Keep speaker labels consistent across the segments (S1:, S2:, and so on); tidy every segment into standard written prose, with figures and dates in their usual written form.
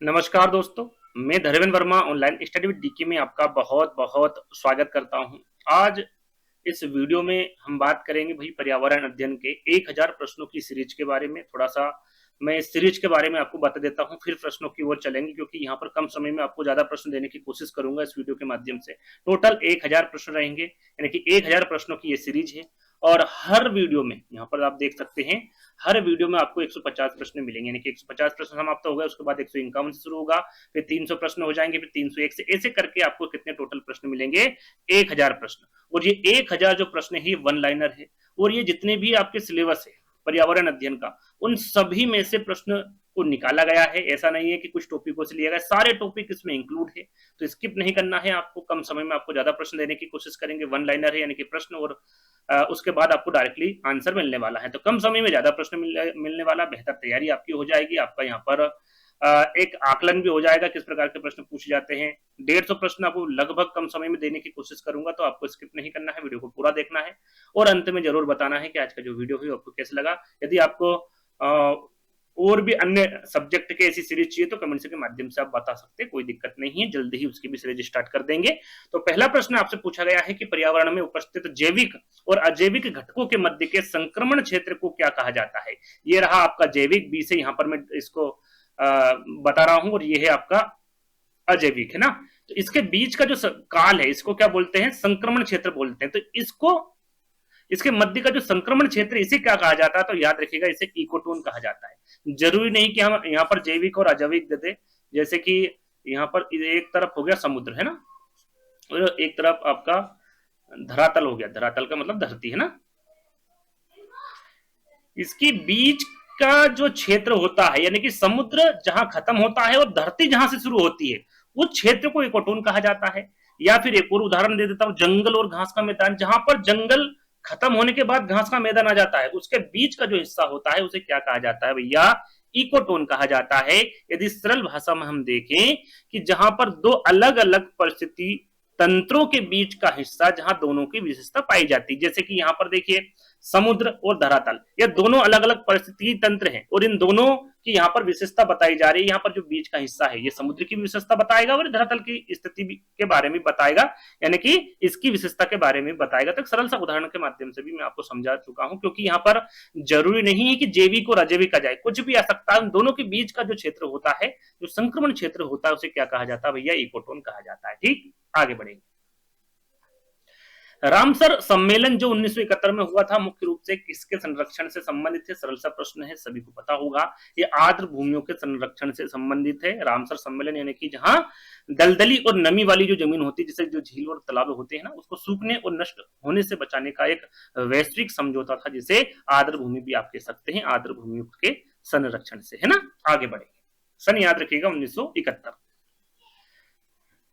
S1: नमस्कार दोस्तों, मैं Dharmendra Verma online study with DK में आपका बहुत बहुत स्वागत करता हूं। आज इस वीडियो में हम बात करेंगे भाई पर्यावरण अध्ययन के 1000 प्रश्नों की सीरीज के बारे में। थोड़ा सा मैं इस सीरीज के बारे में आपको बता देता हूं, फिर प्रश्नों की ओर चलेंगे क्योंकि यहाँ पर कम समय में आपको ज्यादा प्रश्न देने की कोशिश करूंगा इस वीडियो के माध्यम से। टोटल 1000 प्रश्न रहेंगे, यानी कि 1000 प्रश्नों की ये सीरीज है और हर वीडियो में यहाँ पर आप देख सकते हैं, हर वीडियो में आपको 150 प्रश्न मिलेंगे, यानी कि 150 प्रश्न समाप्त होगा, उसके बाद 151 से शुरू होगा, फिर 300 प्रश्न हो जाएंगे, फिर 301 से ऐसे करके आपको कितने टोटल प्रश्न मिलेंगे? 1000 प्रश्न। और ये 1000 जो प्रश्न है ये वन लाइनर है और ये जितने भी आपके सिलेबस है पर्यावरण अध्ययन का, उन सभी में से प्रश्न को निकाला गया है। ऐसा नहीं है कि कुछ टॉपिकों से लिया गया, सारे टॉपिक इसमें इंक्लूड है, तो स्किप नहीं करना है आपको। कम समय में आपको ज्यादा प्रश्न देने की कोशिश करेंगे, वन लाइनर है यानी कि प्रश्न और उसके बाद आपको डायरेक्टली आंसर मिलने वाला है। तो कम समय में ज्यादा प्रश्न मिलने वाला, बेहतर तैयारी आपकी हो जाएगी। आपका यहाँ पर एक आकलन भी हो जाएगा किस प्रकार के प्रश्न पूछे जाते हैं। 150 प्रश्न आपको लगभग कम समय में देने की कोशिश करूंगा, तो आपको स्किप नहीं करना है, वीडियो को पूरा देखना है और अंत में जरूर बताना है कि आज का जो वीडियो है आपको कैसा लगा। यदि आपको और भी अन्य सब्जेक्ट के ऐसी सीरीज चाहिए तो कमेंट्स के माध्यम से आप बता सकते हैं, कोई दिक्कत नहीं है, जल्दी ही उसकी भी सीरीज स्टार्ट कर देंगे। तो पहला प्रश्न आपसे पूछा गया है कि पर्यावरण में उपस्थित जैविक और अजैविक घटकों के मध्य के संक्रमण क्षेत्र को क्या कहा जाता है? ये रहा आपका जैविक, बी से यहाँ पर मैं इसको बता रहा हूं, और ये है आपका अजैविक, है ना। तो इसके बीच का जो काल है इसको क्या बोलते हैं? संक्रमण क्षेत्र बोलते हैं। तो इसको, इसके मध्य का जो संक्रमण क्षेत्र, इसे क्या कहा जाता है? तो याद रखिएगा, इसे इकोटोन कहा जाता है। जरूरी नहीं कि हम यहाँ पर जैविक और अजैविक दे दें, जैसे कि यहाँ पर एक तरफ हो गया समुद्र, है ना, और एक तरफ आपका धरातल हो गया। धरातल का मतलब धरती, है ना। इसके बीच का जो क्षेत्र होता है, यानी कि समुद्र जहां खत्म होता है और धरती जहां से शुरू होती है, उस क्षेत्र को इकोटोन कहा जाता है। या फिर एक और उदाहरण दे देता हूं, जंगल और घास का मैदान, जहां पर जंगल खत्म होने के बाद घास का मैदान आ जाता है, उसके बीच का जो हिस्सा होता है उसे क्या कहा जाता है भैया? इकोटोन कहा जाता है। यदि सरल भाषा में हम देखें कि जहां पर दो अलग अलग परिस्थिति तंत्रों के बीच का हिस्सा, जहां दोनों की विशेषता पाई जाती है, जैसे कि यहां पर देखिए समुद्र और धरातल, ये दोनों अलग अलग परिस्थिति तंत्र हैं और इन दोनों की यहाँ पर विशेषता बताई जा रही है। यहाँ पर जो बीच का हिस्सा है ये समुद्र की विशेषता बताएगा और धरातल की स्थिति के बारे में बताएगा, यानी कि इसकी विशेषता के बारे में बताएगा। तो एक सरल सा उदाहरण के माध्यम से भी मैं आपको समझा चुका हूं, क्योंकि यहाँ पर जरूरी नहीं है कि जैविक और अजैविक आ जाए, कुछ भी आ सकता है। उन दोनों के बीच का जो क्षेत्र होता है, जो संक्रमण क्षेत्र होता है, उसे क्या कहा जाता है भैया? इकोटोन कहा जाता है। ठीक, आगे बढ़ेंगे। रामसर सम्मेलन जो 1971 में हुआ था, मुख्य रूप से किसके संरक्षण से संबंधित है? सरल सा प्रश्न है, सभी को पता होगा, ये आर्द्र भूमियों के संरक्षण से संबंधित है। रामसर सम्मेलन यानी कि जहां दलदली और नमी वाली जो जमीन होती है, जैसे जो झील और तालाब होते हैं ना, उसको सूखने और नष्ट होने से बचाने का एक वैश्विक समझौता था, जिसे आर्द्र भूमि भी आप कह सकते हैं, आर्द्र भूमियों के संरक्षण से, है ना। आगे बढ़ेंगे, सन याद रखिएगा 1971।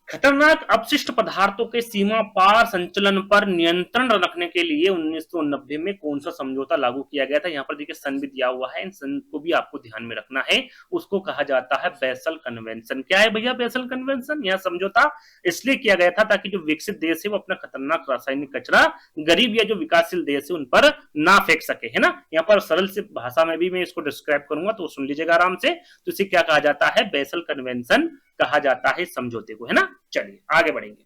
S1: खतरनाक अपशिष्ट पदार्थों के सीमा पार संचलन पर नियंत्रण रखने के लिए 1990 में कौन सा समझौता लागू किया गया था? यहाँ पर देखिए सन भी दिया हुआ है, इन सन को भी आपको ध्यान में रखना है। उसको कहा जाता है बेसल कन्वेंशन। क्या है भैया बेसल कन्वेंशन? यह समझौता इसलिए किया गया था ताकि जो विकसित देश है वो अपना खतरनाक रासायनिक कचरा गरीब या जो विकासशील देश है उन पर ना फेंक सके, है ना। यहाँ पर सरल से भाषा में भी मैं इसको डिस्क्राइब करूंगा, तो सुन लीजिएगा आराम से। तो इसे क्या कहा जाता है? बेसल कन्वेंशन कहा जाता है समझौते को, है ना। चलिए आगे बढ़ेंगे।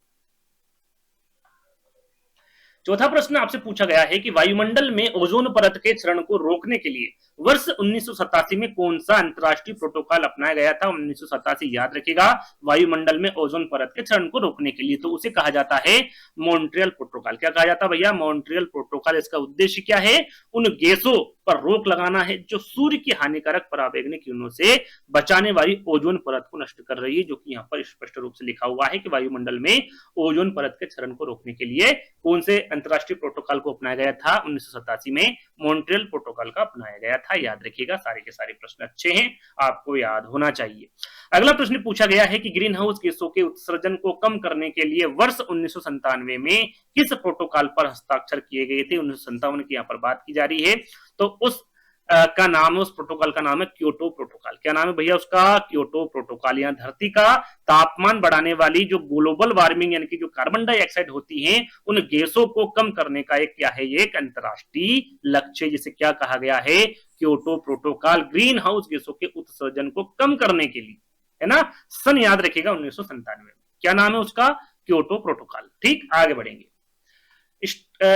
S1: चौथा प्रश्न आपसे पूछा गया है कि वायुमंडल में ओजोन परत के क्षरण को रोकने के लिए वर्ष 1987 में कौन सा अंतरराष्ट्रीय प्रोटोकॉल अपनाया गया था? 1987 याद रखिएगा, वायुमंडल में ओजोन परत के क्षरण को रोकने के लिए, तो उसे कहा जाता है मॉन्ट्रियल प्रोटोकॉल। क्या कहा जाता है भैया? Montreal protocol. इसका उद्देश्य क्या है? उन गैसों पर रोक लगाना है जो सूर्य की हानिकारक पराबैंगनी किरणों से बचाने वाली ओजोन परत को नष्ट कर रही है, जो कि यहाँ पर स्पष्ट रूप से लिखा हुआ है कि वायुमंडल में ओजोन परत के क्षरण को रोकने के लिए कौन से अंतरराष्ट्रीय प्रोटोकॉल को अपनाया गया था? 1987 में मॉन्ट्रियल प्रोटोकॉल का अपनाया गया था। याद रखिएगा, सारे के सारे प्रश्न अच्छे हैं, आपको याद होना चाहिए। अगला प्रश्न पूछा गया है कि ग्रीन हाउस गैसों के उत्सर्जन को कम करने के लिए वर्ष 1997 में किस प्रोटोकॉल पर हस्ताक्षर किए गए थे? 1997 की यहाँ पर बात की जा रही है, तो उस का नाम, उस प्रोटोकॉल का नाम है क्योटो प्रोटोकॉल। क्या नाम है भैया उसका? Kyoto protocol. यहाँ धरती का तापमान बढ़ाने वाली जो ग्लोबल वार्मिंग यानी कि जो कार्बन डाइऑक्साइड होती है, उन गैसों को कम करने का एक क्या है? ये एक अंतरराष्ट्रीय लक्ष्य, जिसे क्या कहा गया है? Kyoto protocol. ग्रीन हाउस गैसों के उत्सर्जन को कम करने के लिए है ना। सन याद रखिएगा 1997 में। क्या नाम है उसका? Kyoto protocol. ठीक, आगे बढ़ेंगे।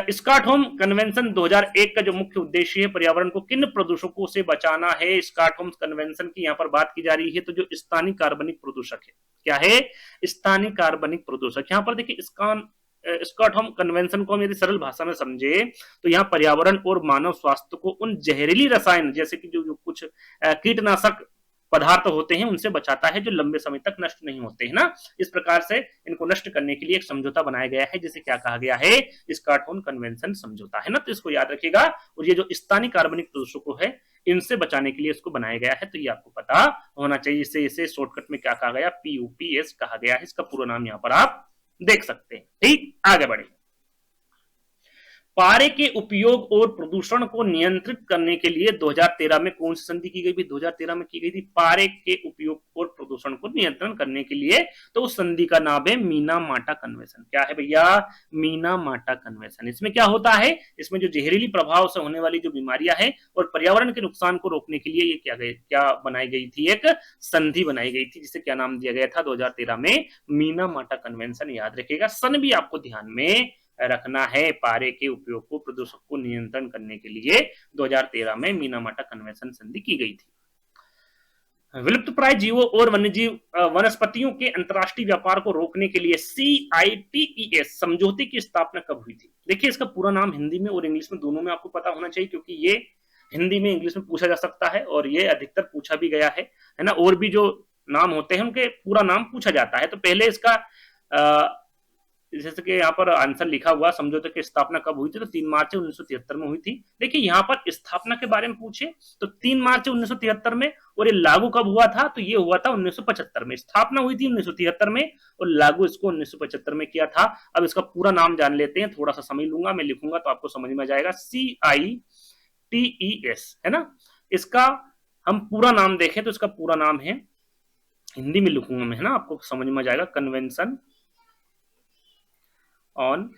S1: स्टॉकहोम कन्वेंशन 2001 का जो मुख्य उद्देश्य है पर्यावरण को किन प्रदूषकों से बचाना है, स्टॉकहोम कन्वेंशन की यहाँ पर बात की जा रही है। तो जो स्थानीय कार्बनिक प्रदूषक है, क्या है? स्थानीय कार्बनिक प्रदूषक। यहाँ पर देखिए स्टॉकहोम कन्वेंशन को हम यदि सरल भाषा में समझे तो यहाँ पर्यावरण और मानव स्वास्थ्य को उन जहरीली रसायन जैसे कि जो कुछ कीटनाशक पदार्थ होते हैं उनसे बचाता है जो लंबे समय तक नष्ट नहीं होते हैं ना। इस प्रकार से इनको नष्ट करने के लिए एक समझौता बनाया गया है जिसे क्या कहा गया है? स्टॉकहोम कन्वेंशन समझौता, है ना। तो इसको याद रखिएगा। और ये जो स्थानीय कार्बनिक प्रदूषकों है इनसे बचाने के लिए इसको बनाया गया है, तो ये आपको पता होना चाहिए। इसे शॉर्टकट में क्या कहा गया? PUPS कहा गया है। इसका पूरा नाम यहाँ पर आप देख सकते हैं। ठीक, आगे बढ़े। पारे के उपयोग और प्रदूषण को नियंत्रित करने के लिए 2013 में कौन सी संधि की गई थी? 2013 में की गई थी पारे के उपयोग और प्रदूषण को नियंत्रण करने के लिए। तो उस संधि का नाम है मीना-माटा कन्वेंशन। क्या है भैया? मीना-माटा कन्वेंशन। इसमें क्या होता है? इसमें जो जहरीली प्रभाव से होने वाली जो बीमारियां हैं और पर्यावरण के नुकसान को रोकने के लिए ये क्या बनाई गई थी? एक संधि बनाई गई थी जिसे क्या नाम दिया गया था 2013 में? मीना-माटा कन्वेंशन। याद रखिएगा। सन भी आपको ध्यान में रखना है। पारे के उपयोग को प्रदूषक को नियंत्रण करने के लिए 2013 में मीना-माटा कन्वेंशन संधि की गई थी। विलुप्त प्राय जीवों और वनस्पतियों के अंतरराष्ट्रीय व्यापार को रोकने के लिए CITES समझौते की स्थापना कब हुई थी? देखिए इसका पूरा नाम हिंदी में और इंग्लिश में दोनों में आपको पता होना चाहिए क्योंकि ये हिंदी में इंग्लिश में पूछा जा सकता है और ये अधिकतर पूछा भी गया है ना। और भी जो नाम होते हैं उनके पूरा नाम पूछा जाता है। तो पहले इसका जैसे कि यहाँ पर आंसर लिखा हुआ समझौते की स्थापना कब हुई थी? तो 3 मार्च 1973 में हुई थी। देखिए यहाँ पर स्थापना के बारे में पूछे तो 3 मार्च 1973 में, और ये लागू कब हुआ था? तो ये हुआ था 1975 में। स्थापना हुई थी 1973 में और लागू इसको 1975 में किया था। अब इसका पूरा नाम जान लेते हैं, थोड़ा सा समय लूंगा, मैं लिखूंगा तो आपको समझ में आ जाएगा। CITES, है ना। इसका हम पूरा नाम देखें तो इसका पूरा नाम है, हिंदी में लिखूंगा मैं, है ना, आपको समझ में आ जाएगा। Convention on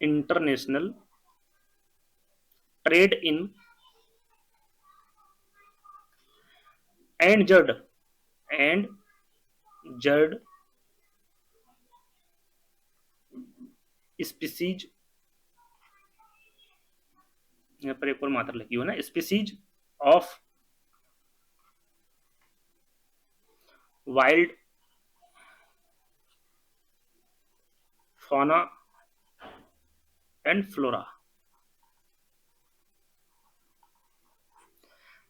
S1: international trade in endangered species, यहाँ पर एक और मात्रा लिखी हो ना, species of wild fauna and flora.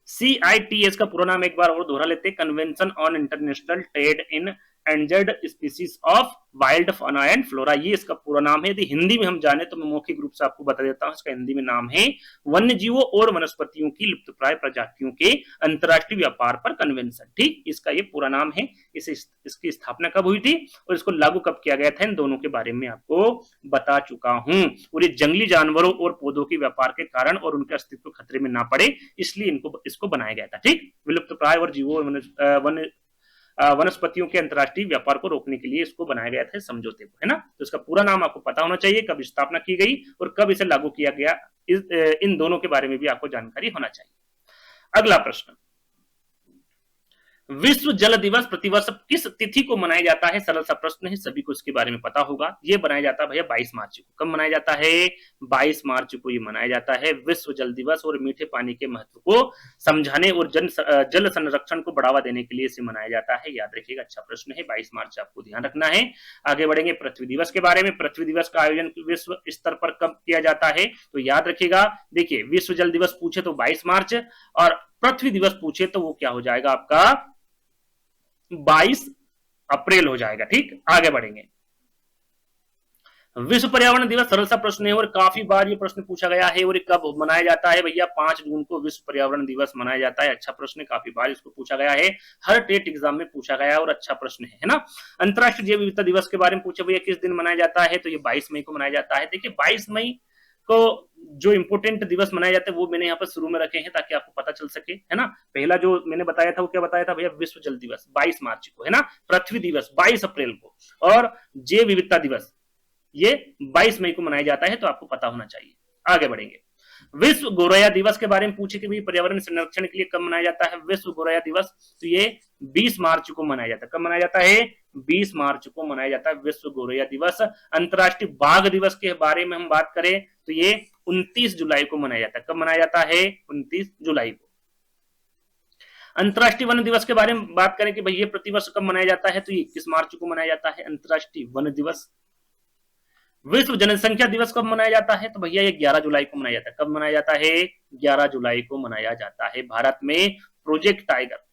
S1: CITES का पूरा नाम एक बार और दोहरा लेते हैं, convention on international trade in endangered species of wild fauna and flora. ये इसका पूरा नाम है। यदि हिंदी में हम जाने तो मैं मौखिक रूप से आपको बता देता हूं। इसका हिंदी में नाम है वन्य जीवों और वनस्पतियों की लुप्तप्राय प्रजातियों के अंतरराष्ट्रीय व्यापार पर कन्वेंशन। ठीक, इसका ये पूरा नाम है। इसकी स्थापना कब हुई थी और इसको लागू कब किया गया था, इन दोनों के बारे में आपको बता चुका हूं। और ये जंगली जानवरों और पौधों के व्यापार के कारण और उनके अस्तित्व खतरे में ना पड़े इसलिए इसको बनाया गया था। ठीक, विलुप्त प्राय और जीवों और वनस्पतियों के अंतरराष्ट्रीय व्यापार को रोकने के लिए इसको बनाया गया था समझौते को, है ना। तो इसका पूरा नाम आपको पता होना चाहिए, कब स्थापना की गई और कब इसे लागू किया गया। इन दोनों के बारे में भी आपको जानकारी होना चाहिए। अगला प्रश्न, विश्व जल दिवस प्रतिवर्ष किस तिथि को मनाया जाता है? सरल सा प्रश्न है, सभी को इसके बारे में पता होगा। ये मनाया जाता है भैया 22 मार्च को। कब मनाया जाता है? 22 मार्च को ये मनाया जाता है। विश्व जल दिवस और मीठे पानी के महत्व को समझाने और जल संरक्षण को बढ़ावा देने के लिए इसे मनाया जाता है। याद रखिएगा, अच्छा प्रश्न है, 22 मार्च आपको ध्यान रखना है। आगे बढ़ेंगे पृथ्वी दिवस के बारे में। पृथ्वी दिवस का आयोजन विश्व स्तर पर कब किया जाता है? तो याद रखिएगा, देखिए विश्व जल दिवस पूछे तो 22 मार्च और पृथ्वी दिवस पूछे तो वो क्या हो जाएगा आपका 22 अप्रैल हो जाएगा। ठीक, आगे बढ़ेंगे। विश्व पर्यावरण दिवस सरल सा प्रश्न है और काफी बार ये प्रश्न पूछा गया है। और कब मनाया जाता है भैया? 5 जून को विश्व पर्यावरण दिवस मनाया जाता है। अच्छा प्रश्न है, काफी बार इसको पूछा गया है, हर टेट एग्जाम में पूछा गया है और अच्छा प्रश्न है ना। अंतरराष्ट्रीय जैव विविधता दिवस के बारे में पूछा भैया किस दिन मनाया जाता है? तो ये 22 मई को मनाया जाता है। देखिए 22 मई को जो इंपोर्टेंट दिवस मनाए जाते हैं वो मैंने यहाँ पर शुरू में रखे हैं ताकि आपको पता चल सके, है ना। पहला जो मैंने बताया था वो क्या बताया था भैया? विश्व जल दिवस 22 मार्च को, है ना। पृथ्वी दिवस 22 अप्रैल को और जैव विविधता दिवस ये 22 मई को मनाया जाता है, तो आपको पता होना चाहिए। आगे बढ़ेंगे। विश्व गोरैया दिवस के बारे में पूछे कि भाई पर्यावरण संरक्षण के लिए कब मनाया जाता है विश्व गोरैया दिवस, तो ये 20 मार्च को मनाया जाता है। कब मनाया जाता है? 20 मार्च को मनाया जाता है विश्व गोरैया दिवस। अंतर्राष्ट्रीय बाघ दिवस के बारे में हम बात करें तो ये 29 जुलाई को मनाया जाता है। कब मनाया जाता है? 29 जुलाई को। अंतर्राष्ट्रीय वन दिवस के बारे में बात करें कि भाई ये प्रतिवर्ष कब मनाया जाता है, तो ये 21 मार्च को मनाया जाता है अंतर्राष्ट्रीय वन दिवस। विश्व जनसंख्या दिवस कब मनाया जाता है, तो भैया ये 11 जुलाई को मनाया जाता है। कब मनाया जाता है? 11 जुलाई को मनाया जाता है। भारत में प्रोजेक्ट टाइगर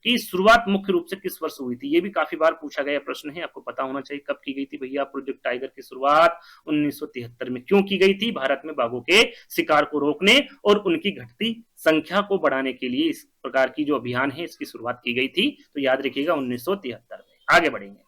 S1: की शुरुआत मुख्य रूप से किस वर्ष हुई थी, ये भी काफी बार पूछा गया प्रश्न है, आपको पता होना चाहिए कब की गई थी भैया प्रोजेक्ट टाइगर की शुरुआत। 1973 में। क्यों की गई थी? भारत में बाघों के शिकार को रोकने और उनकी घटती संख्या को बढ़ाने के लिए इस प्रकार की जो अभियान है इसकी शुरुआत की गई थी, तो याद रखिएगा 1973 में। आगे बढ़ेंगे।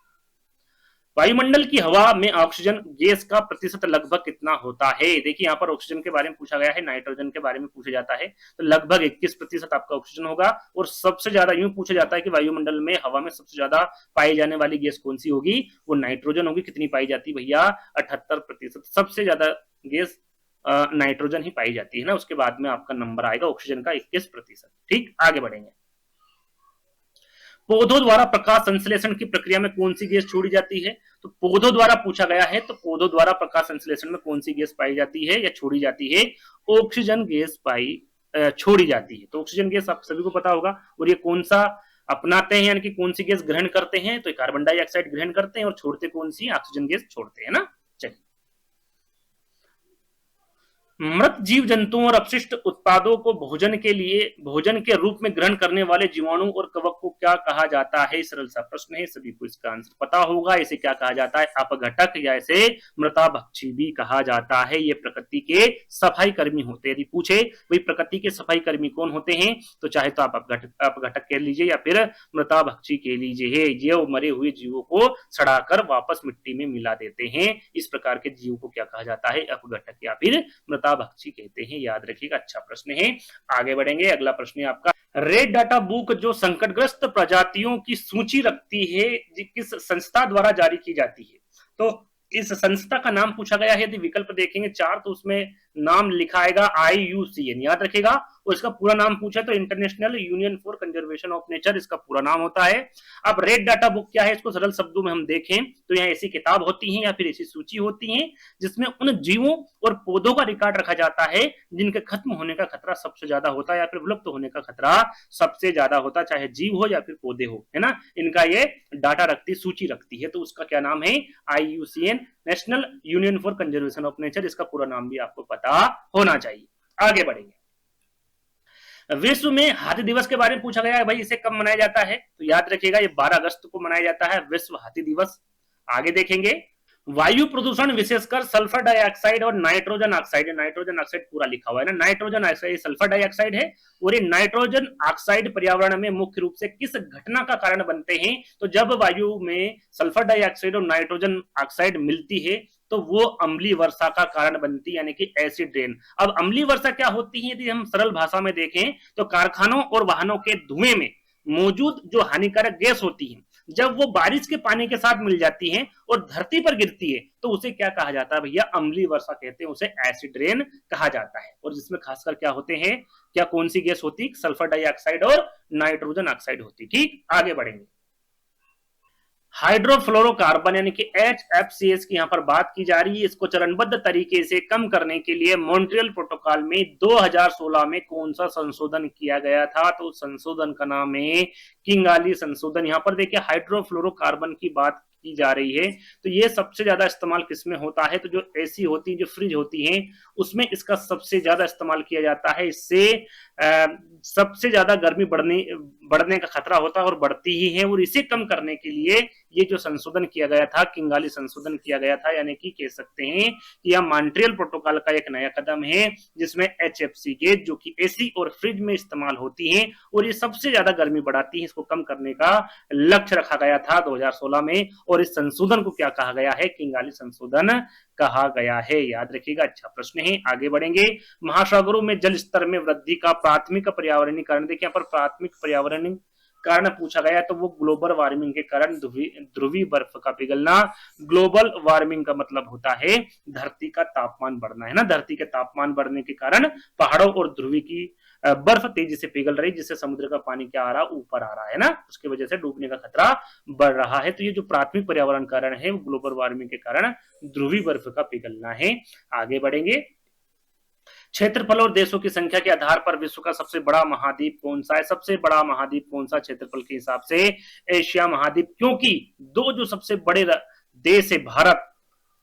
S1: वायुमंडल की हवा में ऑक्सीजन गैस का प्रतिशत लगभग कितना होता है? देखिए यहाँ पर ऑक्सीजन के बारे में पूछा गया है, नाइट्रोजन के बारे में पूछा जाता है, तो लगभग 21% आपका ऑक्सीजन होगा। और सबसे ज्यादा यूं पूछा जाता है कि वायुमंडल में हवा में सबसे ज्यादा पाई जाने वाली गैस कौन सी होगी, वो नाइट्रोजन होगी। कितनी पाई जाती है भैया? 78%। सबसे ज्यादा गैस नाइट्रोजन ही पाई जाती है ना, उसके बाद में आपका नंबर आएगा ऑक्सीजन का 21%। ठीक, आगे बढ़ेंगे। पौधों द्वारा प्रकाश संश्लेषण की प्रक्रिया में कौन सी गैस छोड़ी जाती है, तो पौधों द्वारा पूछा गया है, तो पौधों द्वारा प्रकाश संश्लेषण में कौन सी गैस पाई जाती है या छोड़ी जाती है? ऑक्सीजन गैस छोड़ी जाती है। तो ऑक्सीजन गैस आप सभी को पता होगा। और ये कौन सा अपनाते हैं, यानी कि कौन सी गैस ग्रहण करते हैं, तो कार्बन डाइऑक्साइड ग्रहण करते हैं और छोड़ते कौन सी? ऑक्सीजन गैस छोड़ते हैं ना। चलिए, मृत जीव जंतुओं और अपशिष्ट उत्पादों को भोजन के रूप में ग्रहण करने वाले जीवाणु और कवक को क्या कहा जाता है? सरल सा प्रश्न है, सभी को इसका आंसर पता होगा। इसे क्या कहा जाता है? अपघटक, या इसे मृताभक्षी भी कहा जाता है। ये प्रकृति के सफाई कर्मी होते हैं। यदि पूछे भाई प्रकृति के सफाई कर्मी कौन होते हैं, तो चाहे तो आप अपघटक कह लीजिए या फिर मृताभक्षी कह लीजिए। ये मरे हुए जीवों को सड़ाकर वापस मिट्टी में मिला देते हैं। इस प्रकार के जीव को क्या कहा जाता है? अपघटक या फिर मृताभक्षी कहते हैं। याद रखिएगा, अच्छा प्रश्न है। आगे बढ़ेंगे। अगला प्रश्न है आपका, रेड डाटा बुक जो संकटग्रस्त प्रजातियों की सूची रखती है, किस संस्था द्वारा जारी की जाती है? तो इस संस्था का नाम पूछा गया है। यदि विकल्प देखेंगे 4, तो उसमें नाम लिखा आएगा IUCN, याद रखेगा। और इसका पूरा नाम पूछा तो international union for conservation of nature इसका पूरा नाम होता है। अब रेड डाटा बुक क्या है, इसको सरल शब्दों में हम देखें तो यहाँ ऐसी किताब होती है या फिर ऐसी सूची होती है जिसमें उन जीवों और पौधों का रिकॉर्ड रखा जाता है जिनके खत्म होने का खतरा सबसे ज्यादा होता है या फिर विलुप्त होने का खतरा सबसे ज्यादा होता है, चाहे जीव हो या फिर पौधे हो, है ना। इनका ये डाटा रखती, सूची रखती है, तो उसका क्या नाम है? IUCN, national union for conservation of nature. इसका पूरा नाम भी आपको पता होना चाहिए। आगे बढ़ेंगे। विश्व में हाथी दिवस के बारे में पूछा गया है, भाई इसे कब मनाया जाता है, तो याद रखिएगा ये 12 अगस्त को मनाया जाता है विश्व हाथी दिवस। आगे देखेंगे, वायु प्रदूषण विशेषकर सल्फर डाइऑक्साइड और नाइट्रोजन ऑक्साइड पूरा लिखा हुआ है ना, नाइट्रोजन ऑक्साइड सल्फर डाइऑक्साइड है। और ये नाइट्रोजन ऑक्साइड पर्यावरण में मुख्य रूप से किस घटना का कारण बनते हैं, तो जब वायु में सल्फर डाइऑक्साइड और नाइट्रोजन ऑक्साइड मिलती है तो वो अम्लीय वर्षा का कारण बनती है, यानी कि एसिड रेन। अब अम्लीय वर्षा क्या होती है, यदि हम सरल भाषा में देखें तो कारखानों और वाहनों के धुएं में मौजूद जो हानिकारक गैस होती है, जब वो बारिश के पानी के साथ मिल जाती है और धरती पर गिरती है तो उसे क्या कहा जाता है भैया? अम्लीय वर्षा कहते हैं, उसे एसिड रेन कहा जाता है। और जिसमें खासकर क्या होते हैं, क्या कौन सी गैस होती? सल्फर डाइऑक्साइड और नाइट्रोजन ऑक्साइड होती। ठीक, आगे बढ़ेंगे। हाइड्रोफ्लोरोकार्बन यानी कि HFCs की यहाँ पर बात की जा रही है। इसको चरणबद्ध तरीके से कम करने के लिए मॉन्ट्रियल प्रोटोकॉल में 2016 में कौन सा संशोधन किया गया था, तो संशोधन का नाम है किंगाली संशोधन। यहाँ पर देखिए हाइड्रोफ्लोरोकार्बन की बात की जा रही है, तो ये सबसे ज्यादा इस्तेमाल किसमें होता है, तो जो एसी होती है, जो फ्रिज होती है, उसमें इसका सबसे ज्यादा इस्तेमाल किया जाता है। इससे सबसे ज्यादा गर्मी बढ़ने का खतरा होता है और बढ़ती ही है। और इसे कम करने के लिए ये जो संशोधन किया गया था, किंगाली संशोधन किया गया था, यानी कि कह सकते हैं कि यह मॉन्ट्रियल प्रोटोकॉल का एक नया कदम है जिसमें HFC गैस जो कि एसी और फ्रिज में इस्तेमाल होती है और ये सबसे ज्यादा गर्मी बढ़ाती है, इसको कम करने का लक्ष्य रखा गया था 2016 में। और इस संशोधन को क्या कहा गया है? किंगाली संशोधन कहा गया है। याद रखिएगा, अच्छा प्रश्न है। आगे बढ़ेंगे। महासागरों में जल स्तर में वृद्धि का प्राथमिक पर्यावरणीकरण, देखिए यहाँ पर प्राथमिक पर्यावरणीय कारण पूछा गया तो वो ग्लोबल वार्मिंग के कारण ध्रुवीय बर्फ का पिघलना। ग्लोबल वार्मिंग का मतलब होता है धरती का तापमान बढ़ना, है ना। धरती के तापमान बढ़ने के कारण पहाड़ों और ध्रुवी की बर्फ तेजी से पिघल रही, जिससे समुद्र का पानी क्या आ रहा, ऊपर आ रहा है ना, उसकी वजह से डूबने का खतरा बढ़ रहा है। तो ये जो प्राथमिक पर्यावरण कारण है वो ग्लोबल वार्मिंग के कारण ध्रुवीय बर्फ का पिघलना है। आगे बढ़ेंगे। क्षेत्रफल और देशों की संख्या के आधार पर विश्व का सबसे बड़ा महाद्वीप कौन सा है? सबसे बड़ा महाद्वीप कौन सा क्षेत्रफल के हिसाब से? एशिया महाद्वीप, क्योंकि दो जो सबसे बड़े देश है भारत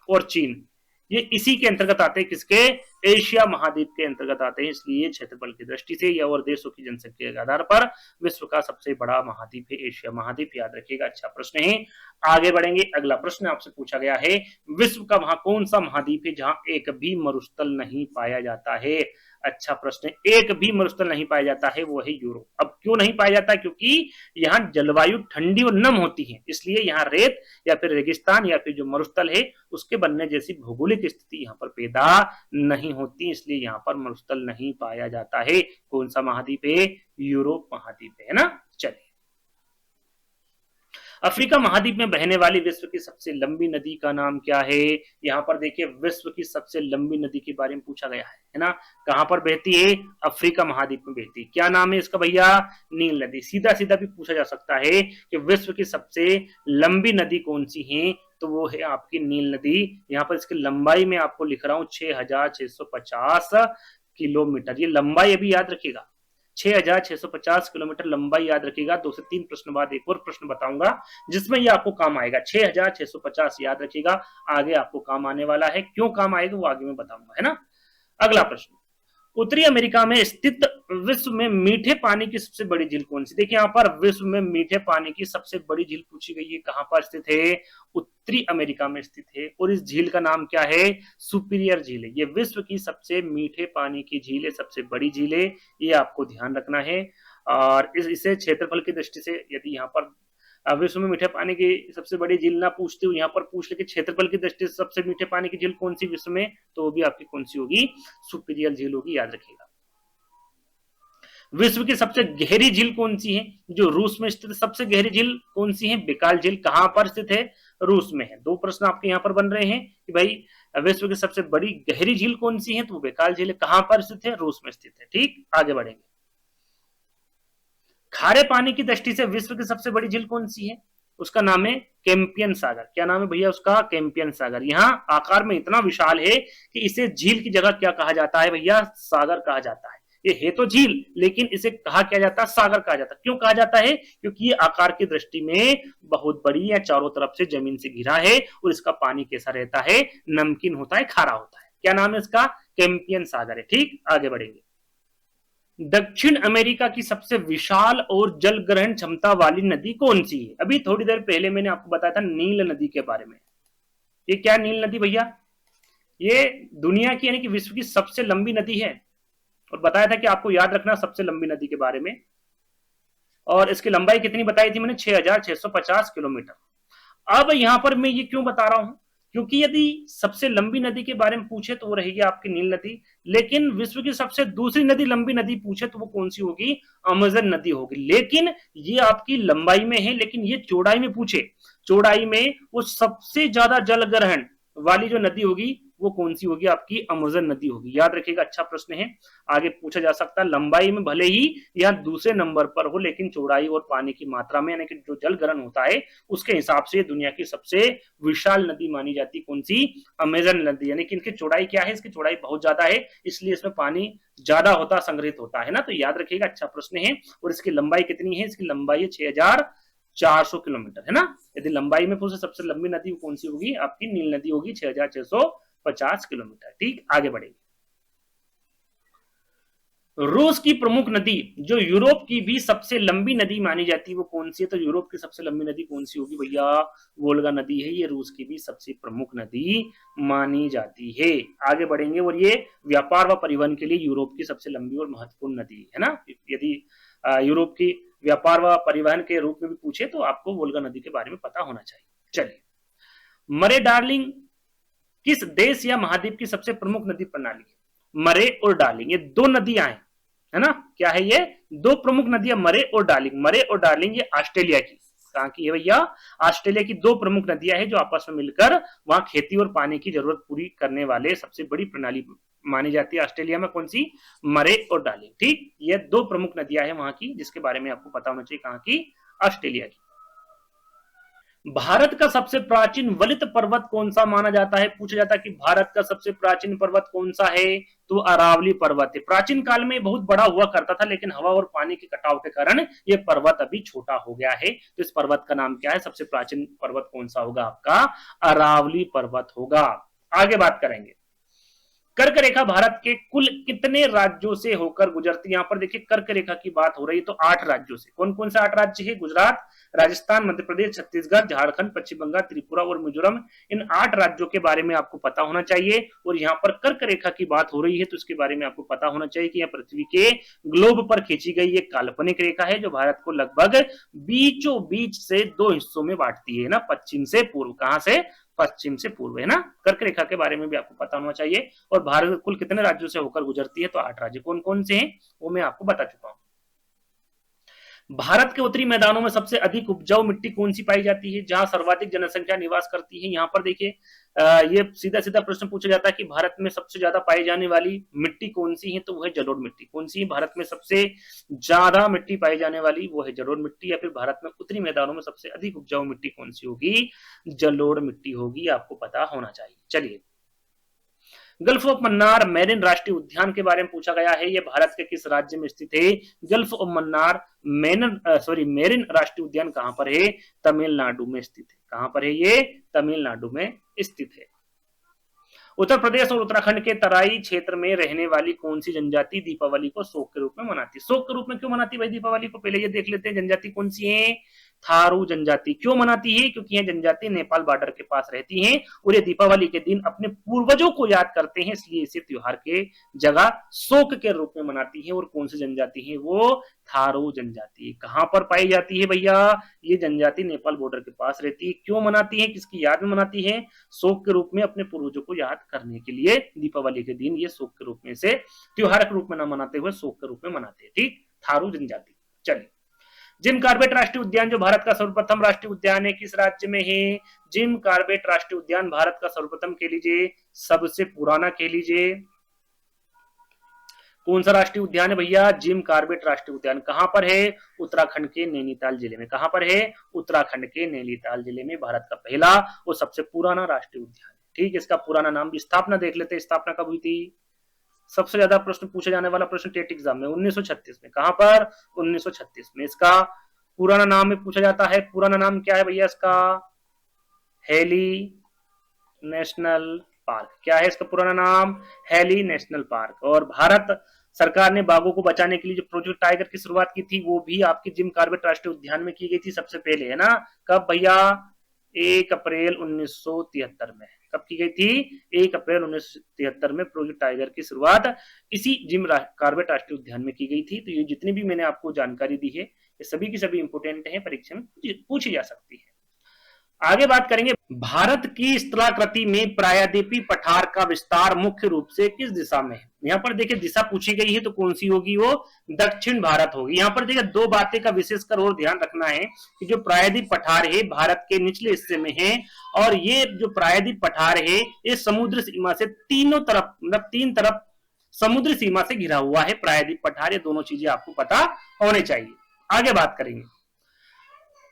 S1: और चीन, ये इसी के अंतर्गत आते हैं, किसके? एशिया महाद्वीप के अंतर्गत आते हैं, इसलिए क्षेत्रफल की दृष्टि से या और देशों की जनसंख्या के आधार पर विश्व का सबसे बड़ा महाद्वीप है एशिया महाद्वीप, याद रखिएगा। अच्छा प्रश्न है। आगे बढ़ेंगे। अगला प्रश्न आपसे पूछा गया है, विश्व का वहां कौन सा महाद्वीप है जहां एक भी मरुस्थल नहीं पाया जाता है? अच्छा प्रश्न, एक भी मरुस्थल नहीं पाया जाता है, वो है यूरोप। अब क्यों नहीं पाया जाता? क्योंकि यहाँ जलवायु ठंडी और नम होती है, इसलिए यहाँ रेत या फिर रेगिस्तान या फिर जो मरुस्थल है उसके बनने जैसी भौगोलिक स्थिति यहाँ पर पैदा नहीं होती, इसलिए यहाँ पर मरुस्थल नहीं पाया जाता है। कौन सा महाद्वीप है? यूरोप महाद्वीप है ना। चलिए, अफ्रीका महाद्वीप में बहने वाली विश्व की सबसे लंबी नदी का नाम क्या है? यहाँ पर देखिए विश्व की सबसे लंबी नदी के बारे में पूछा गया है ना। कहां पर बहती है? अफ्रीका महाद्वीप में बहती है। क्या नाम है इसका भैया? नील नदी। सीधा सीधा भी पूछा जा सकता है कि विश्व की सबसे लंबी नदी कौन सी है, तो वो है आपकी नील नदी। यहाँ पर इसकी लंबाई में आपको लिख रहा हूं 6650 किलोमीटर, ये लंबाई अभी याद रखिएगा, 6650 किलोमीटर लंबाई याद रखिएगा। 2 से 3 प्रश्न बाद एक और प्रश्न बताऊंगा जिसमें ये आपको काम आएगा। 6650 याद रखिएगा, आगे आपको काम आने वाला है। क्यों काम आएगा वो आगे मैं बताऊंगा, है ना। अगला प्रश्न, उत्तरी अमेरिका में स्थित विश्व में मीठे पानी की सबसे बड़ी झील कौन सी? देखिए यहाँ पर विश्व में मीठे पानी की सबसे बड़ी झील पूछी गई है, कहां पर स्थित है? उत्तरी अमेरिका में स्थित है, और इस झील का नाम क्या है? सुपीरियर झील है। ये विश्व की सबसे मीठे पानी की झील है, सबसे बड़ी झील है, ये आपको ध्यान रखना है। और इसे क्षेत्रफल की दृष्टि से यदि यहाँ पर विश्व में मीठे पानी की सबसे बड़ी झील ना पूछती हूँ, यहाँ पर पूछ ले कि क्षेत्रफल की दृष्टि से सबसे मीठे पानी की झील कौन सी विश्व में, तो वो भी आपकी कौन सी होगी? सुपीरियर झील होगी, याद रखिएगा। विश्व की सबसे गहरी झील कौन सी है? जो रूस में स्थित सबसे गहरी झील कौन सी है? बैकाल झील। कहां पर स्थित है? रूस में है। दो प्रश्न आपके यहाँ पर बन रहे हैं कि भाई विश्व की सबसे बड़ी गहरी झील कौन सी है, तो वो बैकाल झील है। कहां पर स्थित है? रूस में स्थित है। ठीक, आगे बढ़ेंगे। खारे पानी की दृष्टि से विश्व की सबसे बड़ी झील कौन सी है? उसका नाम है कैंपियन सागर। क्या नाम है भैया उसका? कैंपियन सागर। यहाँ आकार में इतना विशाल है कि इसे झील की जगह क्या कहा जाता है भैया? सागर कहा जाता है। ये है तो झील, लेकिन इसे कहा क्या जाता है? सागर कहा जाता है। क्यों कहा जाता है? क्योंकि ये आकार की दृष्टि में बहुत बड़ी या चारों तरफ से जमीन से घिरा है, और इसका पानी कैसा रहता है? नमकीन होता है, खारा होता है। क्या नाम है इसका? कैंपियन सागर है। ठीक, आगे बढ़ेंगे। दक्षिण अमेरिका की सबसे विशाल और जल ग्रहण क्षमता वाली नदी कौन सी है? अभी थोड़ी देर पहले मैंने आपको बताया था नील नदी के बारे में। ये क्या नील नदी भैया? ये दुनिया की यानी कि विश्व की सबसे लंबी नदी है, और बताया था कि आपको याद रखना सबसे लंबी नदी के बारे में। और इसकी लंबाई कितनी बताई थी मैंने? 6650 किलोमीटर। अब यहां पर मैं ये क्यों बता रहा हूं? क्योंकि यदि सबसे लंबी नदी के बारे में पूछे तो वो रहेगी आपकी नील नदी, लेकिन विश्व की सबसे दूसरी नदी लंबी नदी पूछे तो वो कौन सी होगी? अमेजन नदी होगी। लेकिन ये आपकी लंबाई में है, लेकिन ये चौड़ाई में पूछे, चौड़ाई में वो सबसे ज्यादा जल ग्रहण वाली जो नदी होगी वो कौन सी होगी? आपकी अमेजन नदी होगी, याद रखिएगा। अच्छा प्रश्न है, आगे पूछा जा सकता है। लंबाई में भले ही यहाँ दूसरे नंबर पर हो, लेकिन चौड़ाई और पानी की मात्रा में यानी कि जो जल ग्रहण होता है उसके हिसाब से दुनिया की सबसे विशाल नदी मानी जाती कौन सी? अमेजन नदी। यानी कि इनकी चौड़ाई क्या है? इसकी चौड़ाई बहुत ज्यादा है, इसलिए इसमें पानी ज्यादा होता, संग्रहित होता है ना, तो याद रखिएगा। अच्छा प्रश्न है। और इसकी लंबाई कितनी है? इसकी लंबाई है 6400 किलोमीटर, है ना। यदि लंबाई में पूछे सबसे लंबी नदी कौन सी होगी? आपकी नील नदी होगी, 6650 किलोमीटर। ठीक, आगे बढ़ेंगे। रूस की प्रमुख नदी जो यूरोप की भी सबसे लंबी नदी मानी जाती है वो कौन सी है? तो यूरोप की सबसे लंबी नदी कौन सी होगी भैया? वोल्गा नदी है, ये रूस की भी सबसे प्रमुख नदी मानी जाती है। आगे बढ़ेंगे। और ये व्यापार व परिवहन के लिए यूरोप की सबसे लंबी और महत्वपूर्ण नदी है ना। यदि यूरोप की व्यापार व परिवहन के रूप में भी पूछे तो आपको वोल्गा नदी के बारे में पता होना चाहिए। चलिए, मरे डार्लिंग किस देश या महाद्वीप की सबसे प्रमुख नदी प्रणाली है? मरे और डार्लिंग ये दो नदियां हैं, है ना। क्या है ये? दो प्रमुख नदियां मरे और डार्लिंग। मरे और डार्लिंग ये ऑस्ट्रेलिया की, कहां की है भैया? ऑस्ट्रेलिया की दो प्रमुख नदियां हैं जो आपस में मिलकर वहां खेती और पानी की जरूरत पूरी करने वाले सबसे बड़ी प्रणाली मानी जाती है ऑस्ट्रेलिया में। कौन सी? मरे और डार्लिंग। ठीक, ये दो प्रमुख नदियां हैं वहां की, जिसके बारे में आपको पता होना चाहिए। कहां की? ऑस्ट्रेलिया की। भारत का सबसे प्राचीन वलित पर्वत कौन सा माना जाता है? पूछा जाता है कि भारत का सबसे प्राचीन पर्वत कौन सा है, तो अरावली पर्वत है। प्राचीन काल में बहुत बड़ा हुआ करता था, लेकिन हवा और पानी के कटाव के कारण ये पर्वत अभी छोटा हो गया है। तो इस पर्वत का नाम क्या है? सबसे प्राचीन पर्वत कौन सा होगा आपका? अरावली पर्वत होगा। आगे बात करेंगे, कर्क रेखा भारत के कुल कितने राज्यों से होकर गुजरती है? यहां पर देखिए कर्क रेखा की बात हो रही है, तो 8 राज्यों से। कौन कौन से 8 राज्य है? गुजरात, राजस्थान, मध्य प्रदेश, छत्तीसगढ़, झारखंड, पश्चिम बंगाल, त्रिपुरा और मिजोरम। इन 8 राज्यों के बारे में आपको पता होना चाहिए। और यहाँ पर कर्क रेखा की बात हो रही है, तो इसके बारे में आपको पता होना चाहिए कि यह पृथ्वी के ग्लोब पर खींची गई एक काल्पनिक रेखा है, जो भारत को लगभग बीचों बीच से 2 हिस्सों में बांटती है ना, पश्चिम से पूर्व। कहां से? पश्चिम से पूर्व, है ना। कर्क रेखा के बारे में भी आपको पता होना चाहिए। और भारत कुल कितने राज्यों से होकर गुजरती है, तो 8 राज्य। कौन कौन से हैं वो मैं आपको बता चुका हूं। भारत के उत्तरी मैदानों में सबसे अधिक उपजाऊ मिट्टी कौन सी पाई जाती है, जहां सर्वाधिक जनसंख्या निवास करती है? यहाँ पर देखिए ये सीधा सीधा प्रश्न पूछा जाता है कि भारत में सबसे ज्यादा पाई जाने वाली मिट्टी कौन सी है, तो वह है जलोढ़ मिट्टी। कौन सी है भारत में सबसे ज्यादा मिट्टी पाई जाने वाली? वो है जलोढ़ मिट्टी। या फिर भारत में उत्तरी मैदानों में सबसे अधिक उपजाऊ मिट्टी कौन सी होगी? जलोढ़ मिट्टी होगी, आपको पता होना चाहिए। चलिए, गल्फ ऑफ मन्नार मेरिन राष्ट्रीय उद्यान के बारे में पूछा गया है, यह भारत के किस राज्य में स्थित है? गल्फ ऑफ मन्नार मेरिन राष्ट्रीय उद्यान कहां पर है? तमिलनाडु में स्थित है। कहां पर है ये? तमिलनाडु में स्थित है। उत्तर प्रदेश और उत्तराखंड के तराई क्षेत्र में रहने वाली कौन सी जनजाति दीपावली को शोक के रूप में मनाती है? शोक के रूप में क्यों मनाती है भाई दीपावली को? पहले ये देख लेते हैं जनजाति कौन सी है। थारू जनजाति। क्यों मनाती है? क्योंकि यह जनजाति नेपाल बॉर्डर के पास रहती है और ये दीपावली के दिन अपने पूर्वजों को याद करते हैं, इसलिए इसे त्योहार के जगह शोक के रूप में मनाती है। और कौन सी जनजाति है वो? थारू जनजाति। कहां पर पाई जाती है भैया? ये जनजाति नेपाल बॉर्डर के पास रहती है। क्यों मनाती है? किसकी याद में मनाती है? शोक के रूप में, अपने पूर्वजों को याद करने के लिए दीपावली के दिन ये शोक के रूप में से त्योहार के रूप में न मनाते हुए शोक के रूप में मनाते हैं। ठीक, थारू जनजाति। चलिए, जिम कार्बेट राष्ट्रीय उद्यान जो भारत का सर्वप्रथम राष्ट्रीय उद्यान है, किस राज्य में है? जिम कार्बेट राष्ट्रीय उद्यान भारत का सर्वप्रथम कह लीजिए, सबसे पुराना कह लीजिए। कौन सा राष्ट्रीय उद्यान है भैया? जिम कार्बेट राष्ट्रीय उद्यान। कहां पर है? उत्तराखंड के नैनीताल जिले में। कहां पर है? उत्तराखंड के नैनीताल जिले में भारत का पहला और सबसे पुराना राष्ट्रीय उद्यान। ठीक, इसका पुराना नाम भी, स्थापना देख लेते हैं, स्थापना कब हुई थी? सबसे ज्यादा प्रश्न पूछा जाने वाला प्रश्न टेट एग्जाम में 1936 में। कहां पर? 1936 में। इसका पुराना नाम में पूछा जाता है, पुराना नाम क्या है भैया इसका? Heli national park. क्या है इसका पुराना नाम? Heli national park. और भारत सरकार ने बाघों को बचाने के लिए जो प्रोजेक्ट टाइगर की शुरुआत की थी, वो भी आपकी जिम कार्बेट राष्ट्रीय उद्यान में की गई थी सबसे पहले, है ना। कब भैया? 1 अप्रैल 1973 में। कब की गई थी? 1 अप्रैल 1973 में प्रोजेक्ट टाइगर की शुरुआत इसी जिम कार्बेट राष्ट्रीय उद्यान में की गई थी। तो ये जितनी भी मैंने आपको जानकारी दी है, ये सभी की सभी इंपोर्टेंट है, परीक्षा में पूछी जा सकती है। आगे बात करेंगे, भारत की स्थलाकृति में प्रायद्वीपीय पठार का विस्तार मुख्य रूप से किस दिशा में है? यहाँ पर देखिए दिशा पूछी गई है, तो कौन सी होगी वो? दक्षिण भारत होगी। यहाँ पर देखिए दो बातें का विशेषकर और ध्यान रखना है कि जो प्रायद्वीप पठार है भारत के निचले हिस्से में है, और ये जो प्रायद्वीप पठार है ये समुद्र सीमा से तीनों तरफ, मतलब 3 तरफ समुद्र सीमा से घिरा हुआ है प्रायद्वीप पठार। ये दोनों चीजें आपको पता होने चाहिए। आगे बात करेंगे,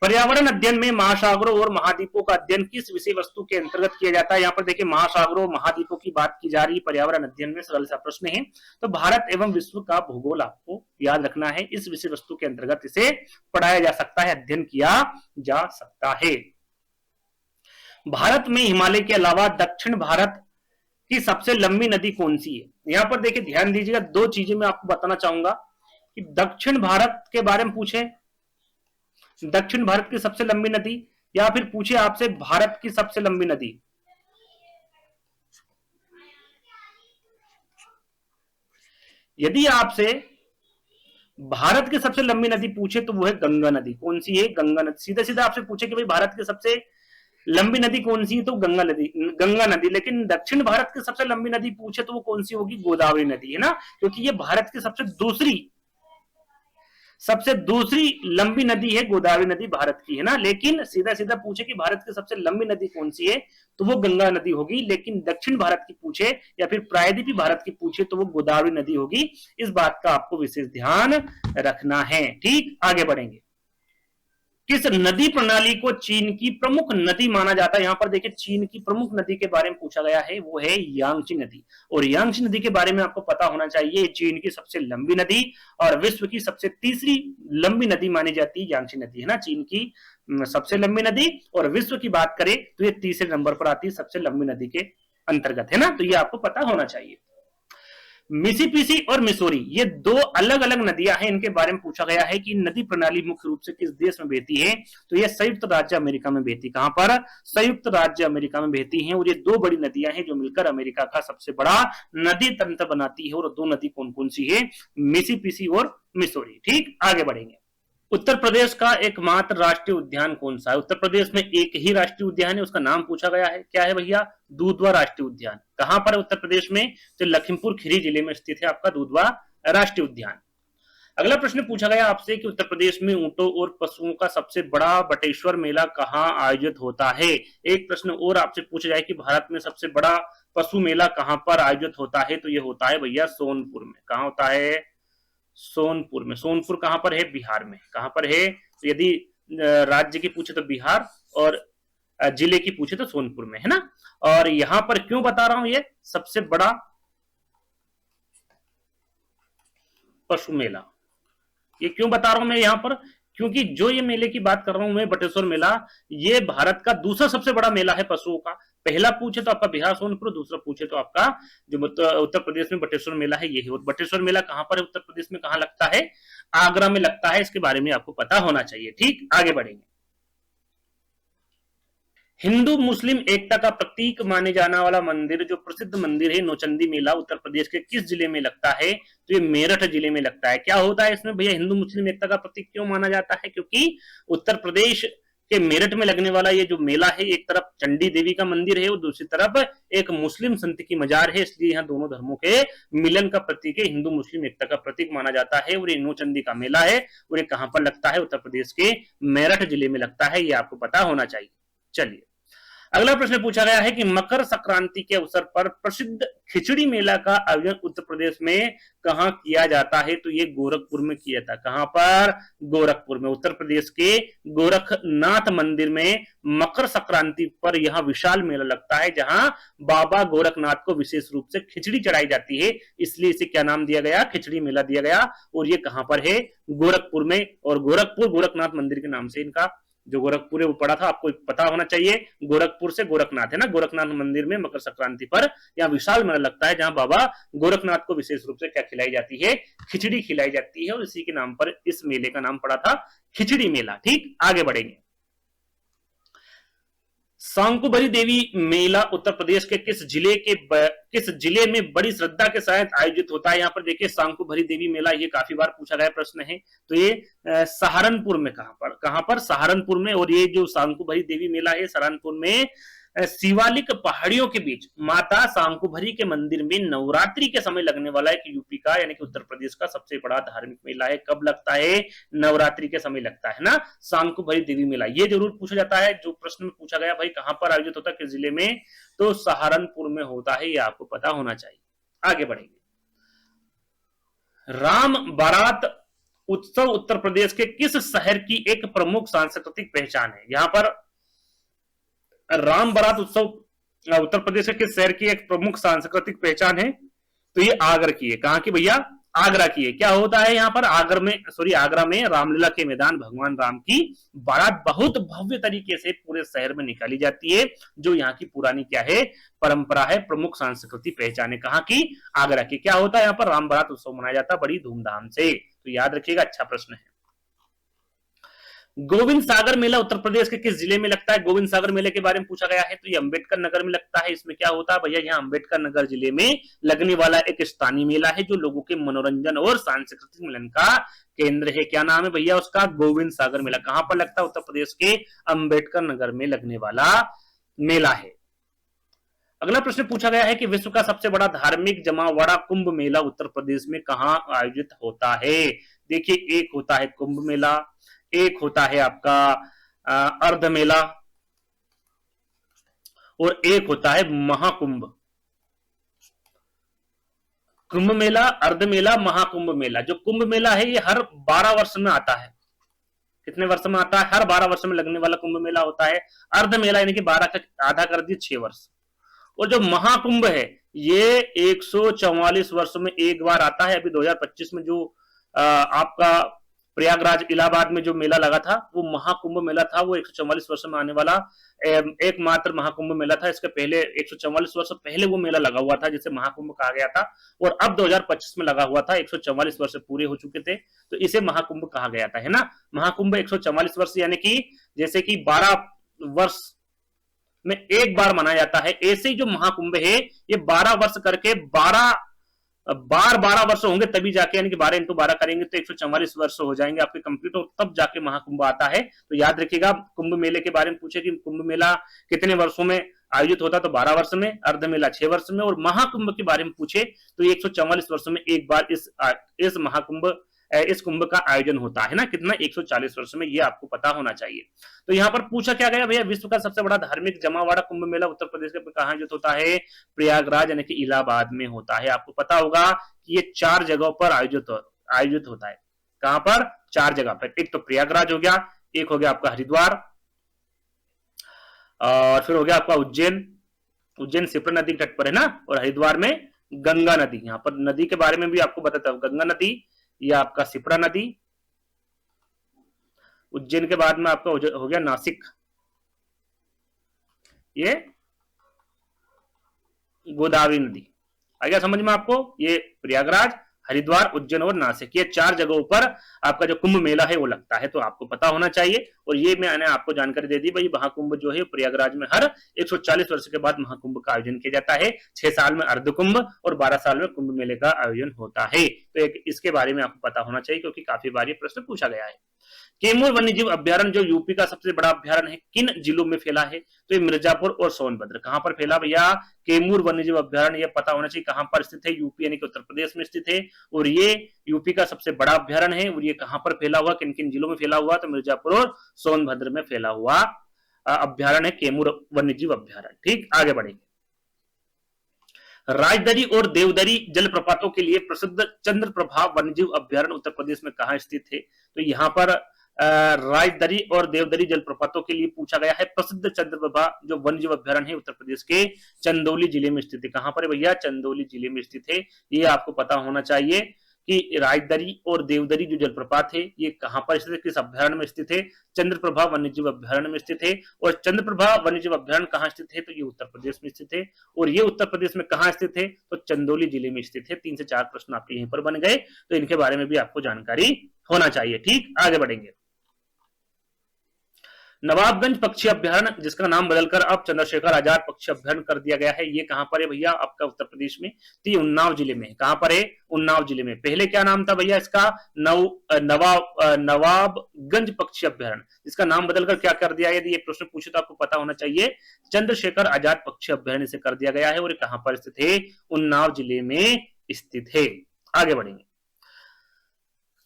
S1: पर्यावरण अध्ययन में महासागरों और महाद्वीपों का अध्ययन किस विषय वस्तु के अंतर्गत किया जाता है? यहाँ पर देखिए महासागरों महाद्वीपों की बात की जा रही है पर्यावरण अध्ययन में। सरल सा प्रश्न है, तो भारत एवं विश्व का भूगोल आपको याद रखना है। इस विषय वस्तु के अंतर्गत इसे पढ़ाया जा सकता है, अध्ययन किया जा सकता है। भारत में हिमालय के अलावा दक्षिण भारत की सबसे लंबी नदी कौन सी है? यहाँ पर देखिए ध्यान दीजिएगा, 2 चीजें मैं आपको बताना चाहूंगा कि दक्षिण भारत के बारे में पूछे, दक्षिण भारत की सबसे लंबी नदी, या फिर पूछे आपसे भारत की सबसे लंबी नदी। यदि आपसे भारत की सबसे लंबी नदी पूछे तो वो है गंगा नदी। कौन सी है? गंगा नदी। सीधा सीधा आपसे पूछे कि भाई भारत की सबसे लंबी नदी कौन सी है? तो गंगा नदी, गंगा नदी। लेकिन दक्षिण भारत की सबसे लंबी नदी पूछे तो वो कौन सी होगी? गोदावरी नदी, है ना, क्योंकि ये भारत की सबसे दूसरी लंबी नदी है गोदावरी नदी भारत की, है ना। लेकिन सीधा सीधा पूछे कि भारत की सबसे लंबी नदी कौन सी है, तो वो गंगा नदी होगी। लेकिन दक्षिण भारत की पूछे या फिर प्रायद्वीपी भारत की पूछे तो वो गोदावरी नदी होगी। इस बात का आपको विशेष ध्यान रखना है। ठीक, आगे बढ़ेंगे। किस नदी प्रणाली को चीन की प्रमुख नदी माना जाता है? यहां पर देखिए चीन की प्रमुख नदी के बारे में पूछा गया है, वो है यांगची नदी। और यांगची नदी के बारे में आपको पता होना चाहिए, चीन की सबसे लंबी नदी और विश्व की सबसे तीसरी लंबी नदी मानी जाती है यांगची नदी, है ना। चीन की सबसे लंबी नदी और विश्व की बात करें तो ये तीसरे नंबर पर आती है सबसे लंबी नदी के अंतर्गत, है ना। तो ये आपको पता होना चाहिए। मिसिसिपी और मिसौरी ये दो अलग अलग नदियां हैं, इनके बारे में पूछा गया है कि नदी प्रणाली मुख्य रूप से किस देश में बहती है? तो ये संयुक्त राज्य अमेरिका में बहती। कहां पर? संयुक्त राज्य अमेरिका में बहती हैं। और ये दो बड़ी नदियां हैं जो मिलकर अमेरिका का सबसे बड़ा नदी तंत्र बनाती है। और दो नदी कौन कौन सी है? मिसिसिपी और मिसौरी। ठीक, आगे बढ़ेंगे। उत्तर प्रदेश का एकमात्र राष्ट्रीय उद्यान कौन सा है? उत्तर प्रदेश में एक ही राष्ट्रीय उद्यान है, उसका नाम पूछा गया है, क्या है भैया? दूधवा राष्ट्रीय उद्यान। कहां पर है उत्तर प्रदेश में? तो लखीमपुर खीरी जिले में स्थित है आपका दूधवा राष्ट्रीय उद्यान। अगला प्रश्न पूछा गया आपसे कि उत्तर प्रदेश में ऊंटों और पशुओं का सबसे बड़ा बटेश्वर मेला कहां आयोजित होता है? एक प्रश्न और आपसे पूछा जाए कि भारत में सबसे बड़ा पशु मेला कहां पर आयोजित होता है? तो ये होता है भैया सोनपुर में। कहां होता है? सोनपुर में। सोनपुर कहां पर है? बिहार में। कहां पर है? तो यदि राज्य की पूछे तो बिहार और जिले की पूछे तो सोनपुर में, है ना। और यहां पर क्यों बता रहा हूं ये सबसे बड़ा पशु मेला, ये क्यों बता रहा हूं मैं यहां पर? क्योंकि जो ये मेले की बात कर रहा हूं मैं, बटेश्वर मेला, ये भारत का दूसरा सबसे बड़ा मेला है पशुओं का। पहला पूछे तो आपका बिहार सोनपुर, दूसरा पूछे तो आपका जो उत्तर प्रदेश में बटेश्वर मेला है ये है। और बटेश्वर मेला कहां पर है उत्तर प्रदेश में? कहां लगता है? आगरा में लगता है। इसके बारे में आपको पता होना चाहिए। ठीक, आगे बढ़ेंगे। हिंदू मुस्लिम एकता का प्रतीक माने जाने वाला मंदिर, जो प्रसिद्ध मंदिर है नौचंदी मेला, उत्तर प्रदेश के किस जिले में लगता है? तो ये मेरठ जिले में लगता है। क्या होता है इसमें भैया? हिंदू मुस्लिम एकता का प्रतीक क्यों माना जाता है? क्योंकि उत्तर प्रदेश के मेरठ में लगने वाला ये जो मेला है, एक तरफ चंडी देवी का मंदिर है और दूसरी तरफ एक मुस्लिम संत की मजार है, इसलिए यहाँ दोनों धर्मों के मिलन का प्रतीक है, हिंदू मुस्लिम एकता का प्रतीक माना जाता है। और ये नौचंदी का मेला है और ये कहां पर लगता है? उत्तर प्रदेश के मेरठ जिले में लगता है। ये आपको पता होना चाहिए। चलिए, अगला प्रश्न पूछा गया है कि मकर संक्रांति के अवसर पर प्रसिद्ध खिचड़ी मेला का आयोजन उत्तर प्रदेश में कहां किया जाता है? तो ये गोरखपुर में किया था। कहां पर? गोरखपुर में। उत्तर प्रदेश के गोरखनाथ मंदिर में मकर संक्रांति पर यह विशाल मेला लगता है, जहां बाबा गोरखनाथ को विशेष रूप से खिचड़ी चढ़ाई जाती है, इसलिए इसे क्या नाम दिया गया? खिचड़ी मेला दिया गया। और ये कहां पर है? गोरखपुर में। और गोरखपुर गोरखनाथ मंदिर के नाम से इनका जो गोरखपुर है वो पड़ा था, आपको पता होना चाहिए। गोरखपुर से गोरखनाथ, है ना। गोरखनाथ मंदिर में मकर संक्रांति पर यहां विशाल मेला लगता है, जहां बाबा गोरखनाथ को विशेष रूप से क्या खिलाई जाती है? खिचड़ी खिलाई जाती है। और इसी के नाम पर इस मेले का नाम पड़ा था खिचड़ी मेला। ठीक, आगे बढ़ेंगे। शांकुभरी देवी मेला उत्तर प्रदेश के किस जिले में बड़ी श्रद्धा के साथ आयोजित होता है? यहाँ पर देखिए शांकुभरी देवी मेला, ये काफी बार पूछा गया प्रश्न है। तो ये सहारनपुर में। कहां पर? सहारनपुर में। और ये जो शांकुभरी देवी मेला है सहारनपुर में शिवालिक पहाड़ियों के बीच माता शांकुभरी के मंदिर में नवरात्रि के समय लगने वाला एक यूपी का यानी कि उत्तर प्रदेश का सबसे बड़ा धार्मिक मेला है। कब लगता है? नवरात्रि के समय लगता है ना, शांकुभरी देवी मेला। ये जरूर पूछा जाता है, जो प्रश्न में पूछा गया भाई कहां पर आयोजित होता है, किस जिले में? तो सहारनपुर में होता है। ये आपको पता होना चाहिए। आगे बढ़ेंगे। राम बारात उत्सव उत्तर प्रदेश के किस शहर की एक प्रमुख सांस्कृतिक पहचान है? यहां पर राम बारात उत्सव उत्तर प्रदेश के शहर की एक प्रमुख सांस्कृतिक पहचान है। तो ये आगरा की है। कहां की भैया? आगरा की है। क्या होता है यहाँ पर? आगरा में रामलीला के मैदान भगवान राम की बारात बहुत भव्य तरीके से पूरे शहर में निकाली जाती है, जो यहाँ की पुरानी क्या है? परंपरा है, प्रमुख सांस्कृतिक पहचान है। कहां की? आगरा की। क्या होता है यहाँ पर? राम बारात उत्सव मनाया जाता है बड़ी धूमधाम से। तो याद रखिएगा, अच्छा प्रश्न है। गोविंद सागर मेला उत्तर प्रदेश के किस जिले में लगता है? गोविंद सागर मेले के बारे में पूछा गया है, तो ये अंबेडकर नगर में लगता है। इसमें क्या होता है भैया, यहाँ अंबेडकर नगर जिले में लगने वाला एक स्थानीय मेला है जो लोगों के मनोरंजन और सांस्कृतिक मिलन का केंद्र है। क्या नाम है भैया उसका? गोविंद सागर मेला। कहां पर लगता है? उत्तर प्रदेश के अंबेडकर नगर में लगने वाला मेला है। अगला प्रश्न पूछा गया है कि विश्व का सबसे बड़ा धार्मिक जमावड़ा कुंभ मेला उत्तर प्रदेश में कहां आयोजित होता है? देखिए, एक होता है कुंभ मेला, एक होता है आपका अर्ध मेला, और एक होता है महाकुंभ। कुंभ मेला, अर्ध मेला, महाकुंभ मेला। जो कुंभ मेला है ये हर 12 वर्ष में आता है। कितने वर्ष में आता है? हर 12 वर्ष में लगने वाला कुंभ मेला होता है। अर्ध मेला यानी कि 12 का आधा कर दिए 6 वर्ष। और जो महाकुंभ है ये 144 वर्षों में एक बार आता है। अभी 2025 में जो आपका प्रयागराज इलाहाबाद में जो मेला लगा था वो महाकुंभ मेला था। वो 144 वर्ष में आने वाला एकमात्र महाकुंभ मेला था। इसके पहले 144 वर्ष पहले वो मेला लगा हुआ था जिसे महाकुंभ कहा गया था, और अब 2025 में लगा हुआ था। 144 वर्ष पूरे हो चुके थे तो इसे महाकुंभ कहा गया था, है ना। महाकुंभ 144 वर्ष यानी कि जैसे कि 12 वर्ष में एक बार मनाया जाता है, ऐसे ही जो महाकुंभ है ये 12 वर्ष करके 12 वर्ष होंगे तभी जाके, यानी कि 12 इंटू 12 करेंगे तो 144 वर्ष हो जाएंगे आपके कंप्लीट, और तब जाके महाकुंभ आता है। तो याद रखिएगा, कुंभ मेले के बारे में पूछे कि कुंभ मेला कितने वर्षों में आयोजित होता, तो 12 वर्ष में, अर्ध मेला 6 वर्ष में, और महाकुंभ के बारे में पूछे तो 144 वर्षों में एक बार इस महाकुंभ, इस कुंभ का आयोजन होता है ना। कितना? 140 वर्ष में। ये आपको पता होना चाहिए। तो यहाँ पर पूछा क्या गया भैया, विश्व का सबसे बड़ा धार्मिक जमावड़ा कुंभ मेला उत्तर प्रदेश के कहां आयोजित होता है? प्रयागराज यानी कि इलाहाबाद में होता है। आपको पता होगा कि ये 4 जगहों पर आयोजित होता है। कहां पर? 4 जगह पर। एक तो प्रयागराज हो गया, एक हो गया आपका हरिद्वार, और फिर हो गया आपका उज्जैन शिप्रा नदी के तट पर है ना, और हरिद्वार में गंगा नदी। यहाँ पर नदी के बारे में भी आपको बताता हूं, गंगा नदी, यह आपका शिप्रा नदी, उज्जैन के बाद में आपका हो गया नासिक, ये गोदावरी नदी। आ गया समझ में आपको? ये प्रयागराज, हरिद्वार, उज्जैन और नासिक, ये 4 जगहों पर आपका जो कुंभ मेला है वो लगता है। तो आपको पता होना चाहिए। और ये मैंने आपको जानकारी दे दी भाई, महाकुंभ जो है प्रयागराज में हर 140 वर्ष के बाद महाकुंभ का आयोजन किया जाता है। 6 साल में अर्ध कुंभ और 12 साल में कुंभ मेले का आयोजन होता है। तो इसके बारे में आपको पता होना चाहिए क्योंकि काफी बार ये प्रश्न पूछा गया है। कैमूर वन्यजीव अभ्यारण्य जो यूपी का सबसे बड़ा अभ्यारण्य है, किन जिलों में फैला है? तो ये मिर्जापुर और सोनभद्र। कहां पर फैला भैया? कैमूर वन्यजीव अभ्यारण्य, ये पता होना चाहिए कहां पर स्थित है। यूपी यानी कि उत्तर प्रदेश में स्थित है, और ये यूपी का सबसे बड़ा अभ्यारण्य है। और ये कहां पर फैला हुआ, किन किन जिलों में फैला हुआ? तो मिर्जापुर और सोनभद्र में फैला हुआ अभ्यारण्य है कैमूर वन्यजीव अभ्यारण्य। ठीक, आगे बढ़ेंगे। राजदरी और देवदरी जलप्रपातों के लिए प्रसिद्ध चंद्रप्रभा वन्यजीव अभ्यारण्य उत्तर प्रदेश में कहां स्थित है? तो यहाँ पर राजदरी और देवदरी जलप्रपातों के लिए पूछा गया है। प्रसिद्ध चंद्रप्रभा जो वन्यजीव अभ्यारण्य है उत्तर प्रदेश के चंदौली जिले में स्थित है। कहां पर है भैया? चंदौली जिले में स्थित है। ये आपको पता होना चाहिए कि राजदरी और देवदरी जो जलप्रपात है ये कहां पर स्थित है, किस अभ्यारण्य में स्थित है? चंद्रप्रभा वन्यजीव अभ्यारण्य में स्थित है। और चंद्रप्रभा वन्यजीव अभ्यारण्य कहां स्थित है? तो ये उत्तर प्रदेश में स्थित है। और ये उत्तर प्रदेश में कहां स्थित है? तो चंदौली जिले में स्थित है। 3 से 4 प्रश्न आपके यहीं पर बन गए, तो इनके बारे में भी आपको जानकारी होना चाहिए। ठीक, आगे बढ़ेंगे। नवाबगंज पक्षी अभ्यारण्य जिसका नाम बदलकर अब चंद्रशेखर आजाद पक्षी अभ्यारण्य कर दिया गया है, ये कहां पर है भैया? आपका उत्तर प्रदेश में, तो ये उन्नाव जिले में है। कहां पर है? उन्नाव जिले में। पहले क्या नाम था भैया इसका? नवाबगंज पक्षी अभ्यारण्य, जिसका नाम बदलकर क्या कर दिया? यदि ये प्रश्न पूछे तो आपको पता होना चाहिए, चंद्रशेखर आजाद पक्षी अभ्यारण्य से कर दिया गया है। और कहां पर स्थित है? उन्नाव जिले में स्थित है। आगे बढ़ेंगे।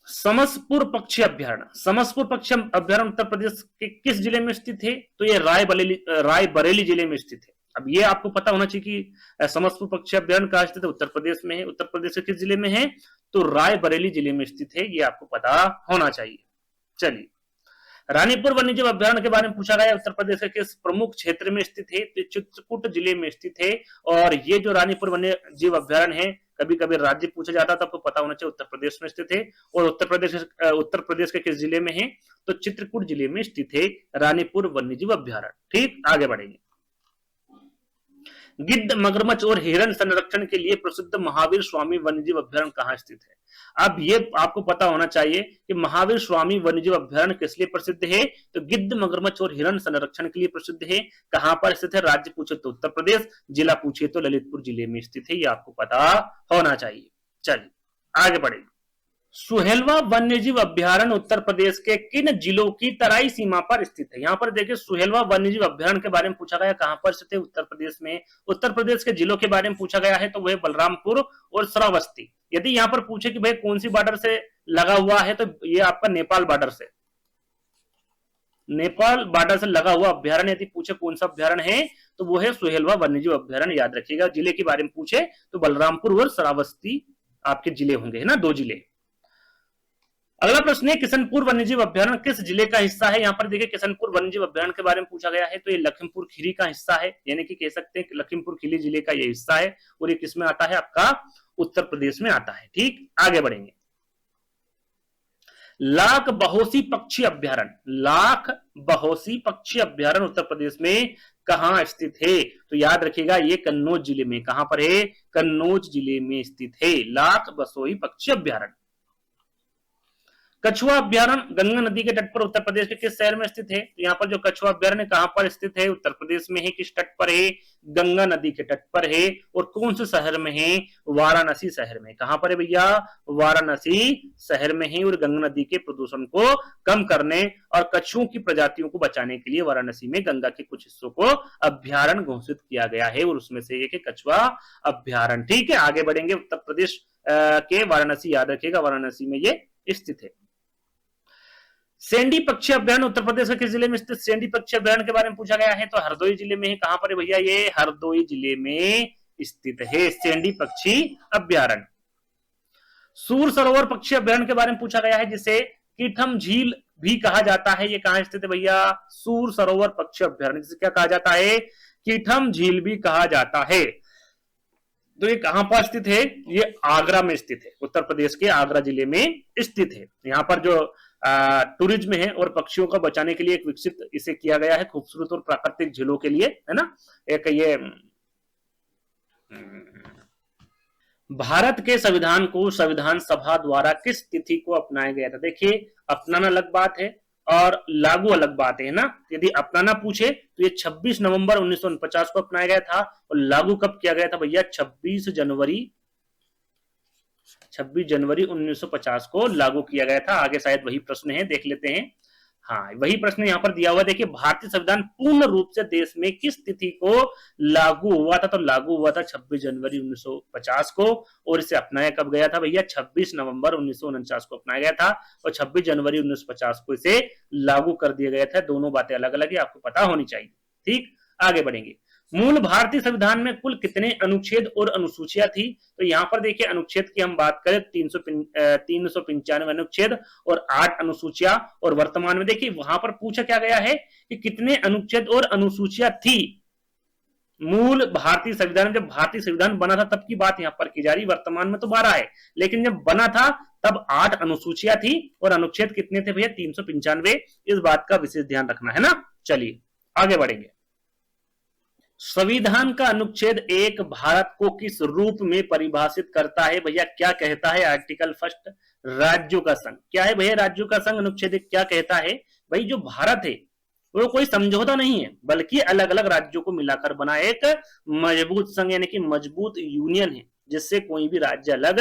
S1: समसपुर पक्षी अभ्यारण्य, समसपुर पक्षी अभ्यारण्य उत्तर प्रदेश के किस जिले में स्थित है? तो ये रायबरेली जिले में स्थित है। अब ये आपको पता होना चाहिए कि समसपुर पक्षी अभ्यारण्य कहां स्थित है? उत्तर प्रदेश में है। उत्तर प्रदेश के किस जिले में है? तो रायबरेली जिले में स्थित है। ये आपको पता होना चाहिए। चलिए, रानीपुर वन्यजीव अभ्यारण्य के बारे में पूछा गया, उत्तर प्रदेश के किस प्रमुख क्षेत्र में स्थित है? तो चित्रकूट जिले में स्थित है। और ये जो रानीपुर वन्यजीव अभ्यारण्य है, कभी कभी राज्य पूछा जाता था, आपको पता होना चाहिए उत्तर प्रदेश में स्थित है। और उत्तर प्रदेश के किस जिले में है? तो चित्रकूट जिले में स्थित है रानीपुर वन्यजीव अभ्यारण्य। ठीक, आगे बढ़ेंगे। गिद्ध, मगरमच्छ और हिरण संरक्षण के लिए प्रसिद्ध महावीर स्वामी वन्यजीव अभ्यारण्य कहां स्थित है? अब ये आपको पता होना चाहिए कि महावीर स्वामी वन्यजीव अभ्यारण्य किस लिए प्रसिद्ध है, तो गिद्ध, मगरमच्छ और हिरण संरक्षण के लिए प्रसिद्ध है। कहां पर स्थित है, राज्य पूछे तो उत्तर प्रदेश, जिला पूछे तो ललितपुर जिले में स्थित है, ये आपको पता होना चाहिए। चलिए आगे बढ़ेंगे। सुहेलवा वन्यजीव अभ्यारण्य उत्तर प्रदेश के किन जिलों की तराई सीमा पर स्थित है। यहाँ पर देखिए सुहेलवा वन्यजीव अभ्यारण्य के बारे में पूछा गया, कहां पर स्थित है, उत्तर प्रदेश में। उत्तर प्रदेश के जिलों के बारे में पूछा गया है तो वह बलरामपुर और श्रावस्ती। यदि यहाँ पर पूछे कि भाई कौन सी बॉर्डर से लगा हुआ है, तो ये आपका नेपाल बॉर्डर से, नेपाल बॉर्डर से लगा हुआ अभ्यारण्य। यदि पूछे कौन सा अभ्यारण्य है तो वो है सुहेलवा वन्यजीव अभ्यारण्य, याद रखिएगा। जिले के बारे में पूछे तो बलरामपुर और श्रावस्ती आपके जिले होंगे, है ना, 2 जिले। अगला प्रश्न है किशनपुर वन्यजीव अभ्यारण्य किस जिले का हिस्सा है। यहाँ पर देखिए किशनपुर वन्यजीव अभ्यारण्य के बारे में पूछा गया है, तो ये लखीमपुर खीरी का हिस्सा है, यानी कि कह सकते हैं कि लखीमपुर खीरी जिले का ये हिस्सा है, और ये किसमें आता है, आपका उत्तर प्रदेश में आता है। ठीक, आगे बढ़ेंगे। लाख बहोसी पक्षी अभ्यारण्य, लाख बहोसी पक्षी अभ्यारण्य उत्तर प्रदेश में कहां स्थित है, तो याद रखिएगा ये कन्नौज जिले में। कहां पर है, कन्नौज जिले में स्थित है लाख बसोई पक्षी अभ्यारण्य। कछुआ अभ्यारण्य गंगा नदी के तट पर उत्तर प्रदेश के किस शहर में स्थित है, तो यहाँ पर जो कछुआ अभ्यारण्य कहां पर स्थित है, उत्तर प्रदेश में है। किस तट पर है, गंगा नदी के तट पर है। और कौन से शहर में है, वाराणसी शहर में। कहां पर है भैया, वाराणसी शहर में है। और गंगा नदी के प्रदूषण को कम करने और कछुओं की प्रजातियों को बचाने के लिए वाराणसी में गंगा के कुछ हिस्सों को अभ्यारण्य घोषित किया गया है, और उसमें से एक है कछुआ अभ्यारण्य। ठीक है, आगे बढ़ेंगे। उत्तर प्रदेश के वाराणसी, याद रखिएगा वाराणसी में ये स्थित है। सेंडी पक्षी अभ्यारण्य उत्तर प्रदेश के किस जिले में स्थित, सेंडी पक्षी अभ्यारण्य के बारे में पूछा गया है, तो हरदोई जिले में है। कहां पर है भैया, ये हरदोई जिले में स्थित है सेंडी पक्षी अभ्यारण्य। सूर सरोवर पक्षी अभ्यारण्य के बारे में पूछा गया है, जिसे कीठम झील भी कहा जाता है, ये कहां स्थित है भैया, सूर सरोवर पक्षी अभ्यारण्य, जिसे क्या कहा जाता है, कीठम झील भी कहा जाता है। तो ये कहां पर स्थित है, ये आगरा में स्थित है, उत्तर प्रदेश के आगरा जिले में स्थित है। यहाँ पर जो टूरिज्म है और पक्षियों को बचाने के लिए एक विकसित इसे किया गया है, खूबसूरत और प्राकृतिक झीलों के लिए, है ना। एक ये भारत के संविधान को संविधान सभा द्वारा किस तिथि को अपनाया गया था। देखिए अपनाना अलग बात है और लागू अलग बात है ना। यदि अपनाना पूछे तो ये 26 नवंबर 1949 को अपनाया गया था, और लागू कब किया गया था भैया, 26 जनवरी 1950 को लागू किया गया था। आगे शायद वही प्रश्न है, देख लेते हैं। हाँ, वही प्रश्न यहाँ पर दिया हुआ। देखिए भारतीय संविधान पूर्ण रूप से देश में किस तिथि को लागू हुआ था, तो लागू हुआ था 26 जनवरी 1950 को। और इसे अपनाया कब गया था भैया, 26 नवंबर 1949 को अपनाया गया था, और 26 जनवरी 1950 को इसे लागू कर दिया गया था। दोनों बातें अलग अलग है, आपको पता होनी चाहिए। ठीक, आगे बढ़ेंगे। मूल भारतीय संविधान में कुल कितने अनुच्छेद और अनुसूचियां थी, तो यहाँ पर देखिए अनुच्छेद की हम बात करें 395 अनुच्छेद और 8 अनुसूचियां। और वर्तमान में देखिए वहां पर पूछा क्या गया है कि कितने अनुच्छेद और अनुसूचियां थी मूल भारतीय संविधान। जब भारतीय संविधान बना था तब की बात यहाँ पर की जा रही, वर्तमान में तो 12 है, लेकिन जब बना था तब 8 अनुसूचियां थी। और अनुच्छेद कितने थे भैया, 395। इस बात का विशेष ध्यान रखना है ना। चलिए आगे बढ़ेंगे। संविधान का अनुच्छेद 1 भारत को किस रूप में परिभाषित करता है भैया, क्या कहता है, आर्टिकल 1 राज्यों का संघ। क्या है भैया राज्यों का संघ, अनुच्छेद 1 क्या कहता है भाई, जो भारत है वो कोई समझौता नहीं है, बल्कि अलग अलग राज्यों को मिलाकर बना एक मजबूत संघ, यानी कि मजबूत यूनियन है, जिससे कोई भी राज्य अलग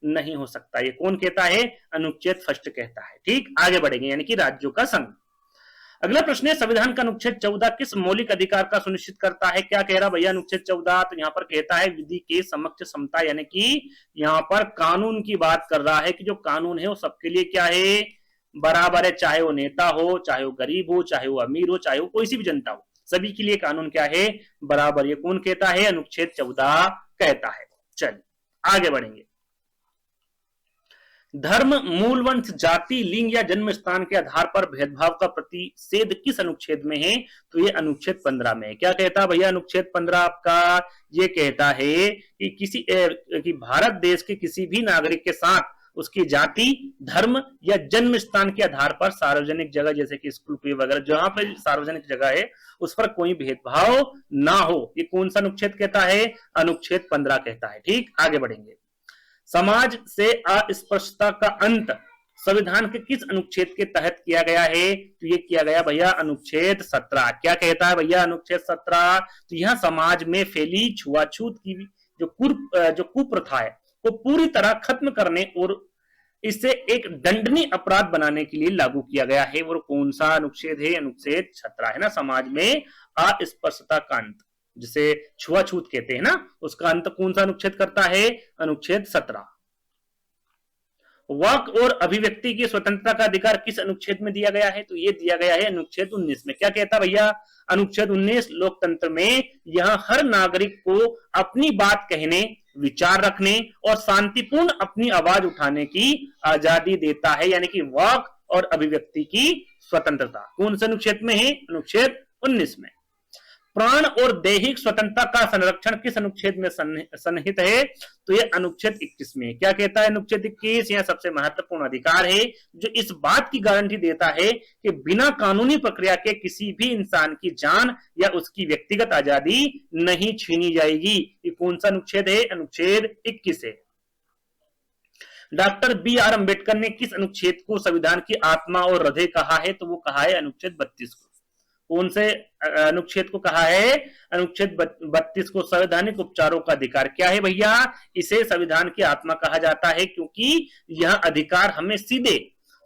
S1: नहीं हो सकता। ये कौन कहता है, अनुच्छेद 1 कहता है। ठीक, आगे बढ़ेंगे, यानी कि राज्यों का संघ। अगला प्रश्न है संविधान का अनुच्छेद 14 किस मौलिक अधिकार का सुनिश्चित करता है। क्या कह रहा भैया अनुच्छेद 14, तो यहाँ पर कहता है विधि के समक्ष समता, यानी कि यहाँ पर कानून की बात कर रहा है कि जो कानून है वो सबके लिए क्या है, बराबर है। चाहे वो नेता हो, चाहे वो गरीब हो, चाहे वो अमीर हो, चाहे वो कोई सी भी जनता हो, सभी के लिए कानून क्या है, बराबर। ये कौन कहता है, अनुच्छेद 14 कहता है। चलिए आगे बढ़ेंगे। धर्म, मूल वंश, जाति, लिंग या जन्म स्थान के आधार पर भेदभाव का प्रतिषेध किस अनुच्छेद में है, तो ये अनुच्छेद 15 में है। क्या कहता है भैया अनुच्छेद 15 आपका, ये कहता है कि भारत देश के किसी भी नागरिक के साथ उसकी जाति, धर्म या जन्म स्थान के आधार पर सार्वजनिक जगह जैसे कि स्कूल वगैरह जहां पर सार्वजनिक जगह है उस पर कोई भेदभाव ना हो। ये कौन सा अनुच्छेद कहता है, अनुच्छेद 15 कहता है। ठीक, आगे बढ़ेंगे। समाज से अस्पृश्यता का अंत संविधान के किस अनुच्छेद के तहत किया गया है? तो ये किया गया भैया अनुच्छेद 17। क्या कहता है भैया अनुच्छेद 17? तो यह समाज में फैली छुआछूत की जो कुप्रथा है वो पूरी तरह खत्म करने और इसे एक दंडनीय अपराध बनाने के लिए लागू किया गया है। वो कौन सा अनुच्छेद है? अनुच्छेद 17 है ना। समाज में अस्पृश्यता का अंत, जिसे छुआछूत कहते हैं ना, उसका अंत कौन सा अनुच्छेद करता है? अनुच्छेद 17। वाक और अभिव्यक्ति की स्वतंत्रता का अधिकार किस अनुच्छेद में दिया गया है? तो ये दिया गया है अनुच्छेद 19 में। क्या कहता भैया अनुच्छेद 19? लोकतंत्र में यह हर नागरिक को अपनी बात कहने, विचार रखने और शांतिपूर्ण अपनी आवाज उठाने की आजादी देता है, यानी कि वाक और अभिव्यक्ति की स्वतंत्रता कौन से अनुच्छेद में है? अनुच्छेद 19 में। प्राण और दैहिक स्वतंत्रता का संरक्षण किस अनुच्छेद में सन्निहित है? तो ये अनुच्छेद 21 में। क्या कहता है अनुच्छेद 21? यह सबसे महत्वपूर्ण अधिकार है जो इस बात की गारंटी देता है कि बिना कानूनी प्रक्रिया के किसी भी इंसान की जान या उसकी व्यक्तिगत आजादी नहीं छीनी जाएगी। ये कौन सा अनुच्छेद है? अनुच्छेद 21 है। डॉक्टर बी आर अम्बेडकर ने किस अनुच्छेद को संविधान की आत्मा और हृदय कहा है? तो वो कहा है अनुच्छेद 32 को। कौन से अनुच्छेद को कहा है? अनुच्छेद 32 को। संवैधानिक उपचारों का अधिकार क्या है भैया? इसे संविधान की आत्मा कहा जाता है क्योंकि यह अधिकार हमें सीधे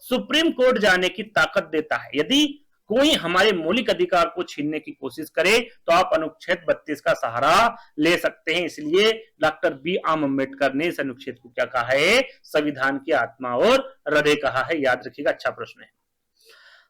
S1: सुप्रीम कोर्ट जाने की ताकत देता है। यदि कोई हमारे मौलिक अधिकार को छीनने की कोशिश करे तो आप अनुच्छेद 32 का सहारा ले सकते हैं। इसलिए डॉक्टर बी आर अम्बेडकर ने इस अनुच्छेद को क्या कहा है? संविधान की आत्मा और हृदय कहा है। याद रखिएगा, अच्छा प्रश्न है।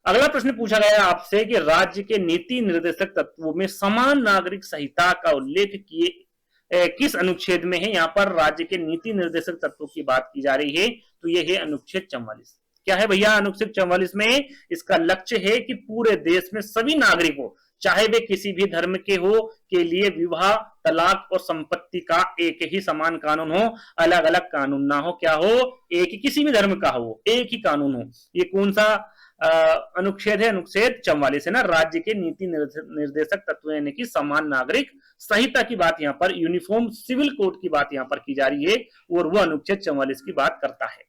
S1: अगला प्रश्न पूछा गया आपसे कि राज्य के नीति निर्देशक तत्वों में समान नागरिक संहिता का उल्लेख किए किस अनुच्छेद में है? यहाँ पर राज्य के नीति निर्देशक तत्वों की बात की जा रही है, तो ये है अनुच्छेद 44। क्या है भैया अनुच्छेद 44 में? इसका लक्ष्य है कि पूरे देश में सभी नागरिकों, चाहे वे किसी भी धर्म के हो, के लिए विवाह, तलाक और संपत्ति का एक ही समान कानून हो, अलग अलग कानून ना हो। क्या हो? एक ही, किसी भी धर्म का हो, एक ही कानून हो। ये कौन सा अनुच्छेद है? अनुच्छेद 44 है ना। राज्य के नीति निर्देशक तत्व यानी कि समान नागरिक संहिता की बात यहाँ पर, यूनिफॉर्म सिविल कोड की बात यहाँ पर की जा रही है और वो अनुच्छेद 44 की बात करता है।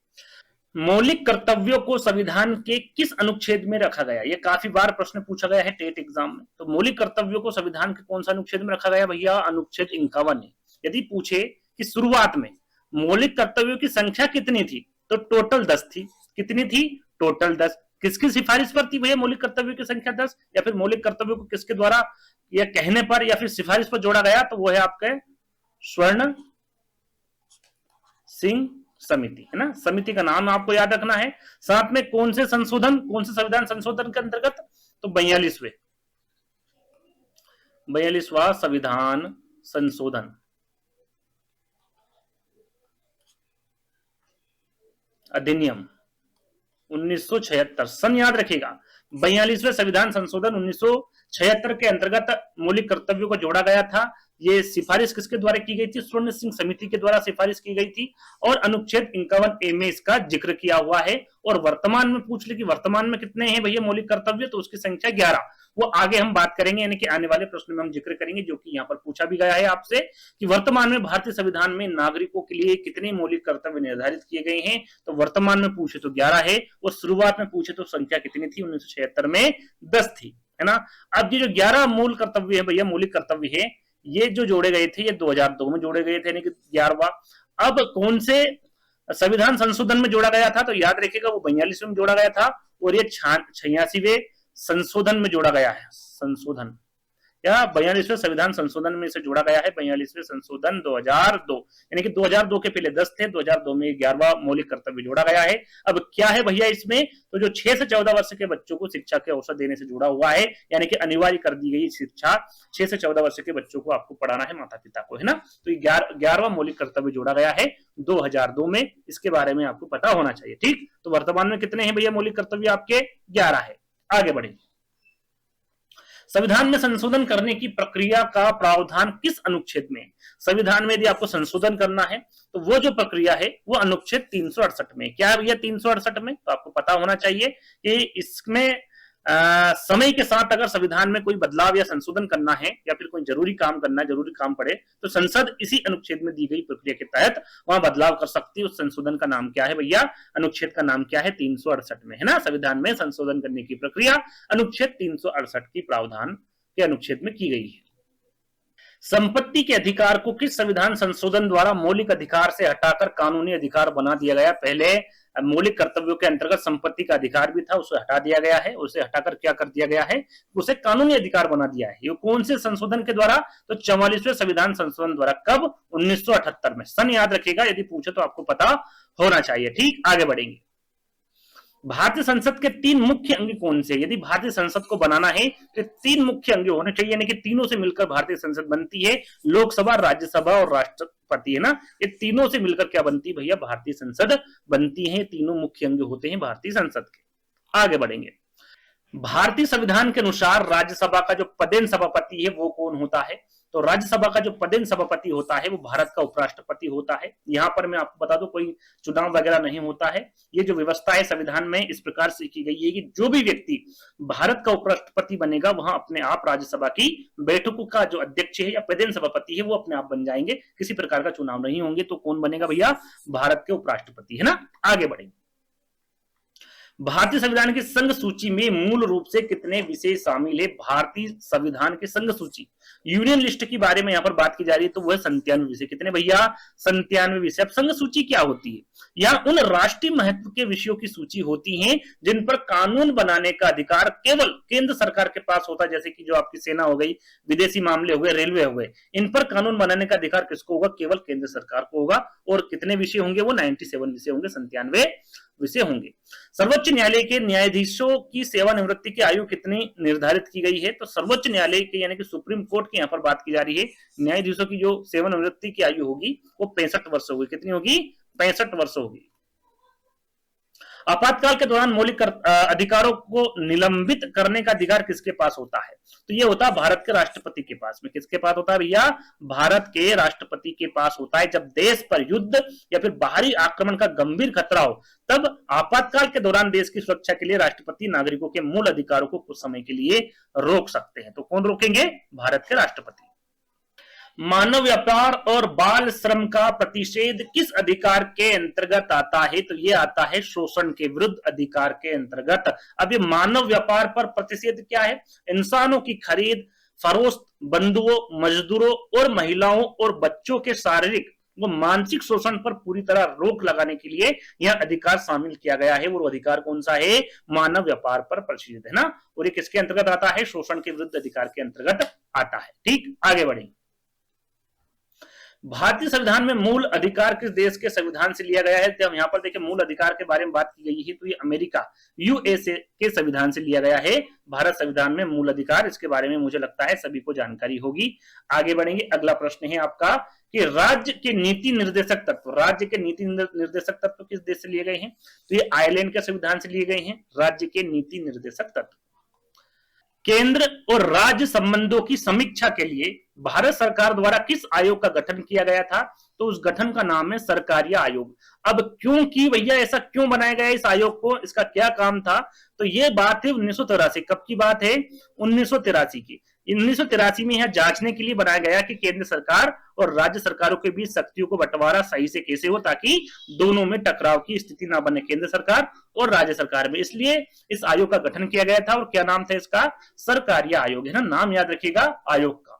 S1: मौलिक कर्तव्यों को संविधान के किस अनुच्छेद में रखा गया? ये काफी बार प्रश्न पूछा गया है टेट एग्जाम में। तो मौलिक कर्तव्यों को संविधान के कौन सा अनुच्छेद में रखा गया भैया? अनुच्छेद 51 है। यदि पूछे कि शुरुआत में मौलिक कर्तव्यों की संख्या कितनी थी, तो टोटल 10 थी। कितनी थी? टोटल 10। किसकी सिफारिश पर थी भैया मौलिक कर्तव्यों की संख्या 10? या फिर मौलिक कर्तव्यों को किसके द्वारा या कहने पर या फिर सिफारिश पर जोड़ा गया? तो वो है आपके स्वर्ण सिंह समिति, है ना। समिति का नाम आपको याद रखना है। साथ में कौन से संशोधन, कौन से संविधान संशोधन के अंतर्गत? तो 42वां संविधान संशोधन अधिनियम 1976। सन याद रखिएगा। 42वें संविधान संशोधन 1976 के अंतर्गत मौलिक कर्तव्यों को जोड़ा गया था। ये सिफारिश किसके द्वारा की गई थी? स्वर्ण सिंह समिति के द्वारा सिफारिश की गई थी और अनुच्छेद 51A में इसका जिक्र किया हुआ है। और वर्तमान में पूछ ले कि वर्तमान में कितने हैं भैया मौलिक कर्तव्य, तो उसकी संख्या 11। वो आगे हम बात करेंगे, यानी कि आने वाले प्रश्न में हम जिक्र करेंगे, जो कि यहाँ पर पूछा भी गया है आपसे कि वर्तमान में भारतीय संविधान में नागरिकों के लिए कितने मौलिक कर्तव्य निर्धारित किए गए हैं। तो वर्तमान में पूछे तो 11 है और शुरुआत में पूछे तो संख्या कितनी थी? 1976 में 10 थी, है ना। अब ये जो 11 मूल कर्तव्य है भैया, मौलिक कर्तव्य है, ये जो जोड़े गए थे ये 2002 में जोड़े गए थे, यानी कि 11वां। अब कौन से संविधान संशोधन में जोड़ा गया था? तो याद रखिएगा वो 42 में जोड़ा गया था और ये 86वें संशोधन में जोड़ा गया है। संशोधन या 42वें संविधान संशोधन में से जोड़ा गया है। 42वें संशोधन 2002, यानी कि 2002 के पहले 10 थे, 2002 में 11वां मौलिक कर्तव्य जोड़ा गया है। अब क्या है भैया इसमें? तो जो 6 से 14 वर्ष के बच्चों को शिक्षा के अवसर देने से जुड़ा हुआ है, यानी कि अनिवार्य कर दी गई शिक्षा 6 से 14 वर्ष के बच्चों को आपको पढ़ाना है, माता पिता को, है ना। तो 11वां मौलिक कर्तव्य जोड़ा गया है 2002 में। इसके बारे में आपको पता होना चाहिए, ठीक। तो वर्तमान में कितने हैं भैया मौलिक कर्तव्य? आपके 11 है। आगे बढ़े। संविधान में संशोधन करने की प्रक्रिया का प्रावधान किस अनुच्छेद में? संविधान में यदि आपको संशोधन करना है तो वो जो प्रक्रिया है वो अनुच्छेद 368 में। क्या है भैया 368 में? तो आपको पता होना चाहिए कि इसमें समय के साथ अगर संविधान में कोई बदलाव या संशोधन करना है या फिर कोई जरूरी काम करना है, जरूरी काम पड़े, तो संसद इसी अनुच्छेद में दी गई प्रक्रिया के तहत वहां बदलाव कर सकती है। उस संशोधन का नाम क्या है भैया? अनुच्छेद का नाम क्या है? 368 में, है ना। संविधान में संशोधन करने की प्रक्रिया अनुच्छेद 368 की प्रावधान के अनुच्छेद में की गई है। संपत्ति के अधिकार को किस संविधान संशोधन द्वारा मौलिक अधिकार से हटाकर कानूनी अधिकार बना दिया गया? पहले मौलिक कर्तव्यों के अंतर्गत संपत्ति का अधिकार भी था, उसे हटा दिया गया है। उसे हटाकर क्या कर दिया गया है? उसे कानूनी अधिकार बना दिया है। ये कौन से संशोधन के द्वारा? तो 44वें संविधान संशोधन द्वारा। कब? 1978 में। सन याद रखिएगा, यदि पूछे तो आपको पता होना चाहिए। ठीक, आगे बढ़ेंगे। भारतीय संसद के 3 मुख्य अंग कौन से? यदि भारतीय संसद को बनाना है तो 3 मुख्य अंग होने चाहिए, यानी कि तीनों से मिलकर भारतीय संसद बनती है। लोकसभा, राज्यसभा और राष्ट्रपति, है ना। ये तीनों से मिलकर क्या बनती है भैया? भारतीय संसद बनती है। तीनों मुख्य अंग होते हैं भारतीय संसद के। आगे बढ़ेंगे। भारतीय संविधान के अनुसार राज्यसभा का जो पदेन सभापति है वो कौन होता है? तो राज्यसभा का जो पदेन सभापति होता है वो भारत का उपराष्ट्रपति होता है। यहां पर मैं आपको बता दूं, कोई चुनाव वगैरह नहीं होता है। ये जो व्यवस्था है संविधान में इस प्रकार से की गई है कि जो भी व्यक्ति भारत का उपराष्ट्रपति बनेगा वहां अपने आप राज्यसभा की बैठकों का जो अध्यक्ष है या पदेन सभापति है वो अपने आप बन जाएंगे। किसी प्रकार का चुनाव नहीं होंगे। तो कौन बनेगा भैया? भारत के उपराष्ट्रपति, है ना। आगे बढ़ेंगे। भारतीय संविधान की संघ सूची में मूल रूप से कितने विषय शामिल है? भारतीय संविधान की संघ सूची, यूनियन लिस्ट के बारे में यहां पर बात की जा रही है, तो वह 97 विषय। कितने भैया? 97 विषय। अब संघ सूची क्या होती है? यहाँ उन राष्ट्रीय महत्व के विषयों की सूची होती है जिन पर कानून बनाने का अधिकार केवल केंद्र सरकार के पास होता है। जैसे कि जो आपकी सेना हो गई, विदेशी मामले हो गए, रेलवे हो गए, इन पर कानून बनाने का अधिकार किसको होगा? केवल केंद्र सरकार को होगा। और कितने विषय होंगे? वो 97 विषय होंगे, 97 विषय होंगे। सर्वोच्च न्यायालय के न्यायाधीशों की सेवानिवृत्ति की आयु कितनी निर्धारित की गई है? तो सर्वोच्च न्यायालय के यानी कि सुप्रीम कोर्ट की यहाँ पर बात की जा रही है। न्यायाधीशों की जो सेवानिवृत्ति की आयु होगी वो 65 वर्ष होगी। कितनी होगी? 65 वर्ष होगी। आपातकाल के दौरान मौलिक अधिकारों को निलंबित करने का अधिकार किसके पास होता है? तो ये होता है भारत के राष्ट्रपति के पास में। किसके पास होता है भैया? भारत के राष्ट्रपति के पास होता है। जब देश पर युद्ध या फिर बाहरी आक्रमण का गंभीर खतरा हो तब आपातकाल के दौरान देश की सुरक्षा के लिए राष्ट्रपति नागरिकों के मूल अधिकारों को कुछ समय के लिए रोक सकते हैं। तो कौन रोकेंगे? भारत के राष्ट्रपति। मानव व्यापार और बाल श्रम का प्रतिषेध किस अधिकार के अंतर्गत आता है? तो ये आता है शोषण के विरुद्ध अधिकार के अंतर्गत। अब ये मानव व्यापार पर प्रतिषेध क्या है? इंसानों की खरीद फरोख्त, बंधुओं, मजदूरों और महिलाओं और बच्चों के शारीरिक वो मानसिक शोषण पर पूरी तरह रोक लगाने के लिए यह अधिकार शामिल किया गया है। वो अधिकार कौन सा है? मानव व्यापार पर प्रतिषेध, है ना। और ये किसके अंतर्गत आता है? शोषण के विरुद्ध अधिकार के अंतर्गत आता है। ठीक, आगे बढ़ेंगे। भारतीय संविधान में मूल अधिकार किस देश के संविधान से लिया गया है? तो हम यहाँ पर देखिए मूल अधिकार के बारे में बात की गई है, तो ये अमेरिका, यूएसए के संविधान से लिया गया है। भारत संविधान में मूल अधिकार, इसके बारे में मुझे लगता है सभी को जानकारी होगी। आगे बढ़ेंगे। अगला प्रश्न है आपका कि राज्य के नीति निर्देशक तत्व, राज्य के नीति निर्देशक तत्व किस देश से लिए गए हैं? तो ये आयरलैंड के संविधान से लिए गए हैं। राज्य के नीति निर्देशक तत्व। केंद्र और राज्य संबंधों की समीक्षा के लिए भारत सरकार द्वारा किस आयोग का गठन किया गया था? तो उस गठन का नाम है सरकारिया आयोग। अब क्यों की भैया, ऐसा क्यों बनाया गया इस आयोग को? इसका क्या काम था? तो ये बात है 1983। कब की बात है? 1983 की। 1983 में यह जांचने के लिए बनाया गया कि केंद्र सरकार और राज्य सरकारों के बीच शक्तियों को बंटवारा सही से कैसे हो, ताकि दोनों में टकराव की स्थिति ना बने, केंद्र सरकार और राज्य सरकार में। इसलिए इस आयोग का गठन किया गया था। और क्या नाम था इसका? सरकारिया आयोग, है ना। नाम याद रखिएगा आयोग का।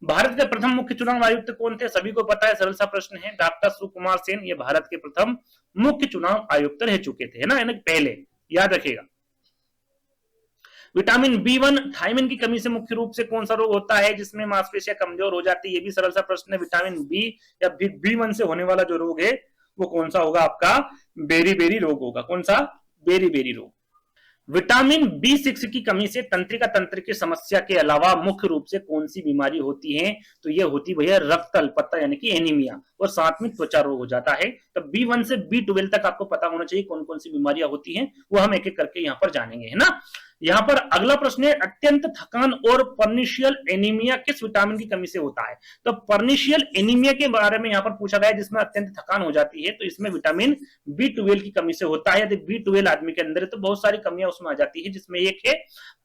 S1: भारत के प्रथम मुख्य चुनाव आयुक्त कौन थे? सभी को पता है, सरल सा प्रश्न है। डॉक्टर सुकुमार सेन, ये भारत के प्रथम मुख्य चुनाव आयुक्त रह चुके थे, है ना, पहले, याद रखिएगा। विटामिन B1 थायमिन की कमी से मुख्य रूप से कौन सा रोग होता है जिसमें मांसपेशियां कमजोर हो जाती है? ये भी सरल सा प्रश्न है। विटामिन B या B1 से होने वाला जो रोग है वो कौन सा होगा? आपका बेरी रोग होगा। कौन सा? बेरी रोग। विटामिन B6 की कमी से तंत्रिका तंत्र की समस्या के अलावा मुख्य रूप से कौन सी बीमारी होती है? तो ये होती भैया रक्त अल्पता यानी कि एनीमिया, और साथ में त्वचा रोग हो जाता है। तो B1 से B12 तक आपको पता होना चाहिए कौन कौन सी बीमारियां होती हैं, वो हम एक एक करके यहाँ पर जानेंगे, है ना। यहां पर अगला प्रश्न है, अत्यंत थकान और पर्निशियल एनीमिया किस विटामिन की कमी से होता है? तो पर्निशियल एनीमिया के बारे में यहां पर पूछा गया है, जिसमें अत्यंत थकान हो जाती है, तो इसमें विटामिन B12 की कमी से होता है। यदि B12 आदमी के अंदर है तो बहुत सारी कमियां उसमें आ जाती है, जिसमें एक है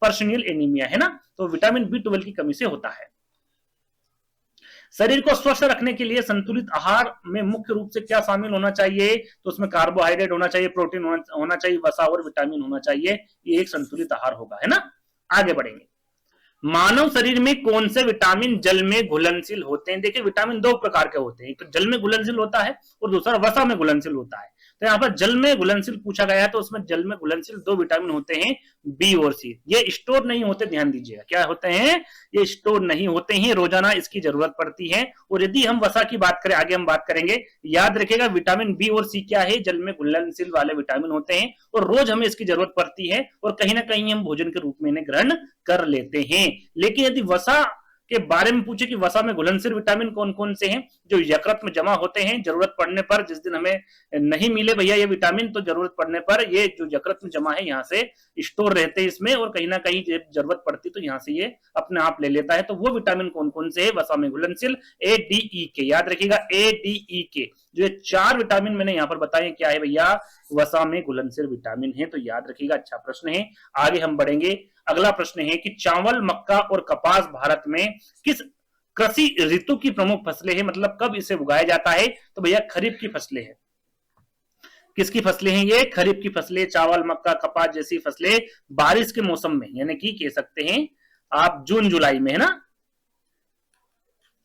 S1: पर्निशियल एनीमिया, है ना, तो विटामिन B12 की कमी से होता है। शरीर को स्वस्थ रखने के लिए संतुलित आहार में मुख्य रूप से क्या शामिल होना चाहिए? तो उसमें कार्बोहाइड्रेट होना चाहिए, प्रोटीन होना चाहिए, वसा और विटामिन होना चाहिए। ये एक संतुलित आहार होगा, है ना। आगे बढ़ेंगे। मानव शरीर में कौन से विटामिन जल में घुलनशील होते हैं? देखिए विटामिन दो प्रकार के होते हैं, एक तो जल में घुलनशील होता है और दूसरा वसा में घुलनशील होता है। तो यहाँ पर जल में घुलनशील पूछा गया है, तो उसमें जल में घुलनशील दो विटामिन होते हैं, बी और सी। ये स्टोर नहीं होते, ध्यान दीजिएगा, क्या होते हैं? ये स्टोर नहीं होते हैं, रोजाना इसकी जरूरत पड़ती है। और यदि हम वसा की बात करें, आगे हम बात करेंगे, याद रखिएगा विटामिन बी और सी क्या है? जल में घुलनशील वाले विटामिन होते हैं और रोज हमें इसकी जरूरत पड़ती है और कहीं ना कहीं हम भोजन के रूप में इन्हें ग्रहण कर लेते हैं। लेकिन यदि वसा के बारे में पूछे कि वसा में घुलनशील विटामिन कौन कौन से हैं, जो यकृत में जमा होते हैं, जरूरत पड़ने पर, जिस दिन हमें नहीं मिले भैया ये विटामिन, तो जरूरत पड़ने पर ये जो यकृत में जमा है यहाँ से स्टोर रहते हैं इसमें, और कहीं ना कहीं जब जरूरत पड़ती तो यहाँ से ये अपने आप ले लेता है। तो वो विटामिन कौन कौन से है वसा में घुलनशील? ए डी ई के, याद रखिएगा ए डी ई के। जो ये चार विटामिन मैंने यहाँ पर बताए क्या है भैया? वसा में घुलनशील विटामिन है, तो याद रखिएगा। अच्छा प्रश्न है, आगे हम बढ़ेंगे। अगला प्रश्न है कि चावल, मक्का और कपास भारत में किस कृषि ऋतु की प्रमुख फसलें हैं? मतलब कब इसे उगाया जाता है? तो भैया खरीफ की फसलें हैं। किसकी फसलें हैं ये? खरीफ की फसलें। चावल, मक्का, कपास जैसी फसलें बारिश के मौसम में, यानी कि कह सकते हैं आप जून जुलाई में, है ना,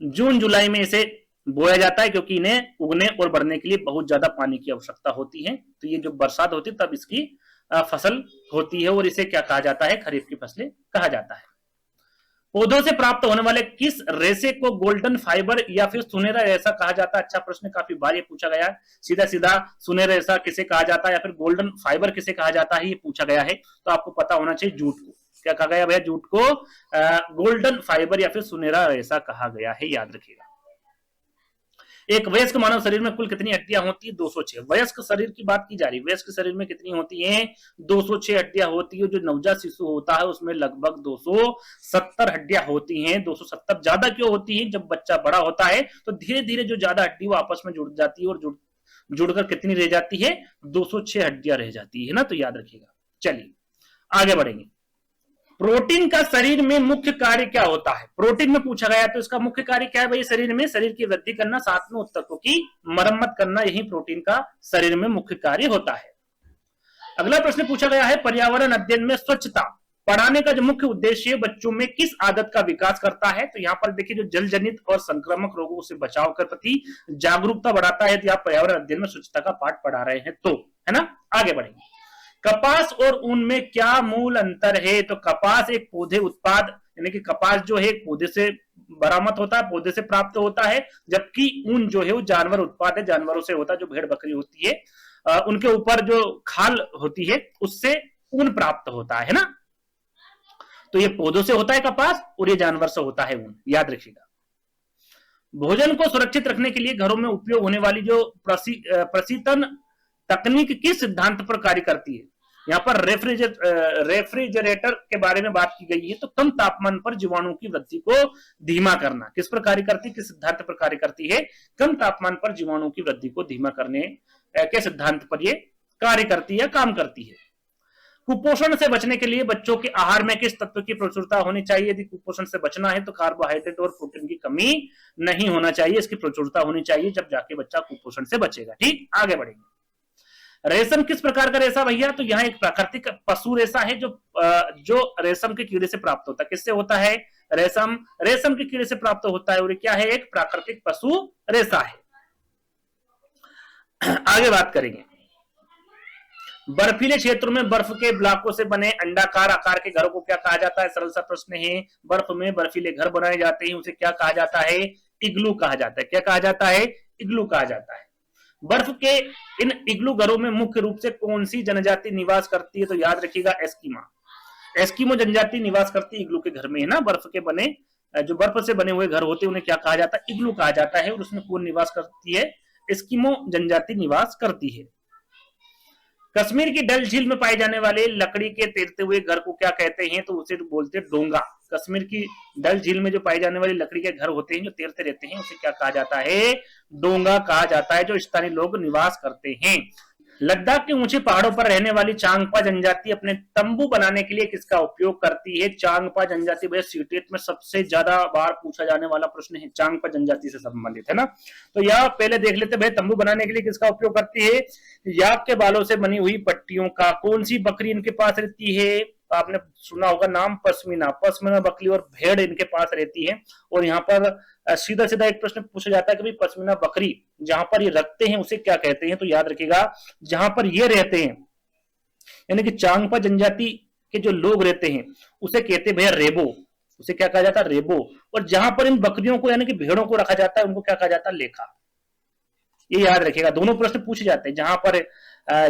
S1: जून जुलाई में इसे बोया जाता है, क्योंकि इन्हें उगने और बढ़ने के लिए बहुत ज्यादा पानी की आवश्यकता होती है। तो ये जो बरसात होती है तब इसकी फसल होती है, और इसे क्या कहा जाता है? खरीफ की फसलें कहा जाता है। पौधों से प्राप्त होने वाले किस रेशे को गोल्डन फाइबर या फिर सुनहरा रेशा कहा जाता है? अच्छा प्रश्न, काफी बार ये पूछा गया है। सीधा सीधा सुनहरा रेशा किसे कहा जाता है या फिर गोल्डन फाइबर किसे कहा जाता है, ये पूछा गया है। तो आपको पता होना चाहिए, जूट को क्या कहा गया भैया? जूट को गोल्डन फाइबर या फिर सुनहरा रेशा कहा गया है, याद रखिएगा। एक वयस्क मानव शरीर में कुल कितनी हड्डियां होती है? 206। वयस्क शरीर की बात की जा रही है, वयस्क शरीर में कितनी होती है? 206 हड्डियां होती है। जो नवजात शिशु होता है उसमें लगभग 270 हड्डियां होती हैं। 270 ज्यादा क्यों होती है? जब बच्चा बड़ा होता है तो धीरे धीरे जो ज्यादा हड्डी वो आपस में जुड़ जाती है, और जुड़कर कितनी रह जाती है? 206 हड्डियां रह जाती है ना, तो याद रखिएगा। चलिए आगे बढ़ेंगे। प्रोटीन का शरीर में मुख्य कार्य क्या होता है? प्रोटीन में पूछा गया, तो इसका मुख्य कार्य क्या है भाई? शरीर में शरीर की वृद्धि करना, साथ में ऊतकों की मरम्मत करना, यही प्रोटीन का शरीर में मुख्य कार्य होता है। अगला प्रश्न पूछा गया है, पर्यावरण अध्ययन में स्वच्छता पढ़ाने का जो मुख्य उद्देश्य बच्चों में किस आदत का विकास करता है? तो यहाँ पर देखिए, जो जल जनित और संक्रामक रोगों से बचाव के प्रति जागरूकता बढ़ाता है। यदि आप पर्यावरण अध्ययन में स्वच्छता का पाठ पढ़ा रहे हैं तो, है ना। आगे बढ़ेंगे। कपास और ऊन में क्या मूल अंतर है? तो कपास एक पौधे उत्पाद, यानी कि कपास जो है पौधे से बरामद होता है, पौधे से प्राप्त होता है, जबकि ऊन जो है वो जानवर उत्पाद है, जानवरों से होता है। जो भेड़ बकरी होती है उनके ऊपर जो खाल होती है उससे ऊन प्राप्त होता है ना। तो ये पौधों से होता है कपास, और ये जानवर से होता है ऊन, याद रखिएगा। भोजन को सुरक्षित रखने के लिए घरों में उपयोग होने वाली जो प्रशीतन तकनीक किस सिद्धांत पर कार्य करती है? यहाँ पर रेफ्रिजरेटर के बारे में बात की गई है। तो कम तापमान पर जीवाणुओं की वृद्धि को धीमा करना किस पर कार्य करती है? किस सिद्धांत पर कार्य करती है? कम तापमान पर जीवाणुओं की वृद्धि को धीमा करने के सिद्धांत पर ये कार्य करती है, काम करती है। कुपोषण से बचने के लिए बच्चों के आहार में किस तत्व की प्रचुरता होनी चाहिए? यदि कुपोषण से बचना है तो कार्बोहाइड्रेट और प्रोटीन की कमी नहीं होना चाहिए, इसकी प्रचुरता होनी चाहिए, जब जाके बच्चा कुपोषण से बचेगा। ठीक, आगे बढ़ेंगे। रेशम किस प्रकार का रेशा भैया? तो यहाँ एक प्राकृतिक पशु रेशा है, जो रेशम के कीड़े से प्राप्त होता है। किससे होता है? रेशम के कीड़े से प्राप्त होता है, और ये क्या है? एक प्राकृतिक पशु रेशा है। आगे बात करेंगे। बर्फीले क्षेत्रों में बर्फ के ब्लॉकों से बने अंडाकार आकार के घरों को क्या कहा जाता है? सरल सा प्रश्न है। बर्फ में बर्फीले घर बनाए जाते हैं, उसे क्या कहा जाता है? इग्लू कहा जाता है। क्या कहा जाता है? इग्लू कहा जाता है। बर्फ के इन इग्लू घरों में मुख्य रूप से कौन सी जनजाति निवास करती है? तो याद रखिएगा, एस्किमो जनजाति निवास करती है इग्लू के घर में, है ना। बर्फ के बने, जो बर्फ से बने हुए घर होते हैं उन्हें क्या कहा जाता है? इग्लू कहा जाता है। और उसमें कौन निवास करती है? एस्किमो जनजाति निवास करती है। कश्मीर की डल झील में पाए जाने वाले लकड़ी के तैरते हुए घर को क्या कहते हैं? तो उसे बोलते हैं डोंगा। कश्मीर की डल झील में जो पाई जाने वाली लकड़ी के घर होते हैं जो तैरते रहते हैं उसे क्या कहा जाता है? डोंगा कहा जाता है, जो स्थानीय लोग निवास करते हैं। लद्दाख के ऊंचे पहाड़ों पर रहने वाली चांगपा जनजाति अपने तंबू बनाने के लिए किसका उपयोग करती है? चांगपा जनजाति भैया सीटेट में सबसे ज्यादा बार पूछा जाने वाला प्रश्न है, चांगपा जनजाति से संबंधित है ना। तो यह पहले देख लेते भैया, तंबू बनाने के लिए किसका उपयोग करती है? याक के बालों से बनी हुई पट्टियों का। कौन सी बकरी इनके पास रहती है? आपने सुना होगा नाम, पश्मीना। पश्मीना बकरी और भेड़ इनके पास रहती है। और यहाँ पर सीधा सीधा एक प्रश्न पूछा जाता है कि भाई पश्मीना बकरी जहां पर ये रखते हैं उसे क्या कहते हैं? तो याद रखिएगा, जहां पर ये रहते हैं यानी कि चांगपा जनजाति के जो लोग रहते हैं उसे कहते हैं भैया रेबो। उसे क्या कहा जाता है? रेबो। और जहां पर इन बकरियों को यानी कि भेड़ों को रखा जाता है उनको क्या कहा जाता है? लेखा। ये याद रखिएगा, दोनों प्रश्न पूछे जाते हैं। जहां पर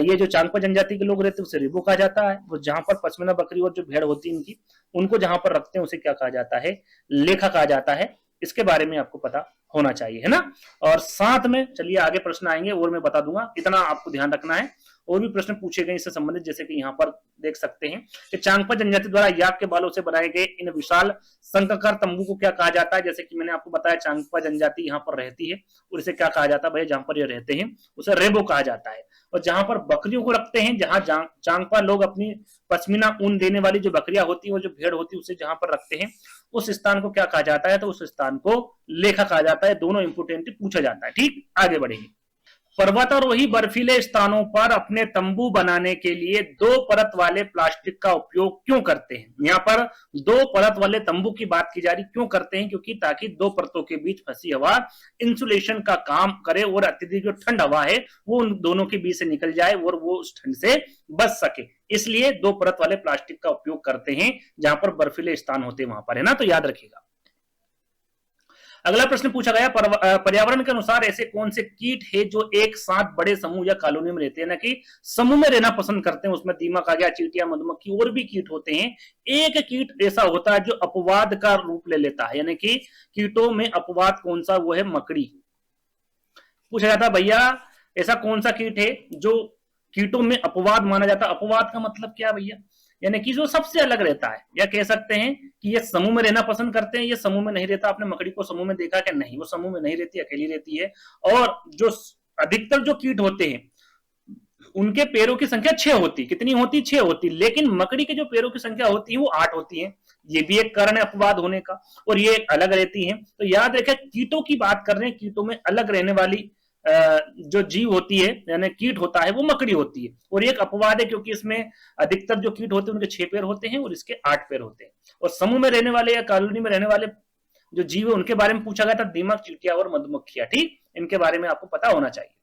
S1: ये जो चांगपा जनजाति के लोग रहते हैं उसे रेबो कहा जाता है, और जहां पर पश्मीना बकरी और जो भेड़ होती है इनकी, उनको जहां पर रखते हैं उसे क्या कहा जाता है? लेखा कहा जाता है। इसके बारे में आपको पता होना चाहिए, है ना। और साथ में चलिए आगे प्रश्न आएंगे और मैं बता दूंगा, इतना आपको ध्यान रखना है। और भी प्रश्न पूछे गए इससे संबंधित, जैसे कि यहाँ पर देख सकते हैं कि चांगपा जनजाति द्वारा याक के बालों से बनाए गए इन विशाल शंखाकार तंबू को क्या कहा जाता है? जैसे कि मैंने आपको बताया चांगपा जनजाति यहाँ पर रहती है और इसे क्या कहा जाता है भैया? जहां पर ये रहते हैं उसे रेबो कहा जाता है। और जहां पर बकरियों को रखते हैं, जहां चांगपा लोग अपनी पश्मीना ऊन देने वाली जो बकरियां होती है और जो भेड़ होती है उसे जहां पर रखते हैं उस स्थान को क्या कहा जाता है? तो उस स्थान को लेखा कहा जाता है। दोनों इंपोर्टेंट पूछा जाता है। ठीक, आगे बढ़ेंगे। पर्वतारोही बर्फीले स्थानों पर अपने तंबू बनाने के लिए 2 परत वाले प्लास्टिक का उपयोग क्यों करते हैं? यहाँ पर 2 परत वाले तंबू की बात की जा रही, क्यों करते हैं? क्योंकि ताकि 2 परतों के बीच फंसी हवा इंसुलेशन का काम करे और अत्यधिक जो ठंड हवा है वो उन दोनों के बीच से निकल जाए और वो उस ठंड से बच सके, इसलिए 2 परत वाले प्लास्टिक का उपयोग करते हैं जहां पर बर्फीले स्थान होते हैं वहां पर, है ना। तो याद रखिएगा। अगला प्रश्न पूछा गया, पर्यावरण के अनुसार ऐसे कौन से कीट है जो एक साथ बड़े समूह या कॉलोनी में रहते हैं, ना कि समूह में रहना पसंद करते हैं। उसमें दीमक आ गया, चींटियां, मधुमक्खी और भी कीट होते हैं। एक कीट ऐसा होता है जो अपवाद का रूप ले लेता है, यानी कि कीटों में अपवाद कौन सा? वो है मकड़ी। पूछा जाता है भैया ऐसा कौन सा कीट है जो कीटों में अपवाद माना जाता है? अपवाद का मतलब क्या भैया? यानी कि जो सबसे अलग रहता है, या कह सकते हैं कि ये समूह में रहना पसंद करते हैं, ये समूह में नहीं रहता। आपने मकड़ी को समूह में देखा कि नहीं? वो समूह में नहीं रहती, अकेली रहती है। और जो अधिकतर जो कीट होते हैं उनके पैरों की संख्या 6 होती। कितनी होती? 6 होती। लेकिन मकड़ी के जो पैरों की संख्या होती है वो 8 होती है। ये भी एक कारण है अपवाद होने का, और ये अलग रहती है। तो याद रखें, कीटों की बात कर रहे हैं, कीटों में अलग रहने वाली जो जीव होती है यानी कीट होता है वो मकड़ी होती है। और एक अपवाद है क्योंकि इसमें अधिकतर जो कीट होते हैं उनके 6 पैर होते हैं और इसके 8 पैर होते हैं। और समूह में रहने वाले या कॉलोनी में रहने वाले जो जीव है उनके बारे में पूछा गया था, दीमक, चींटियां और मधुमक्खियां। ठीक, इनके बारे में आपको पता होना चाहिए।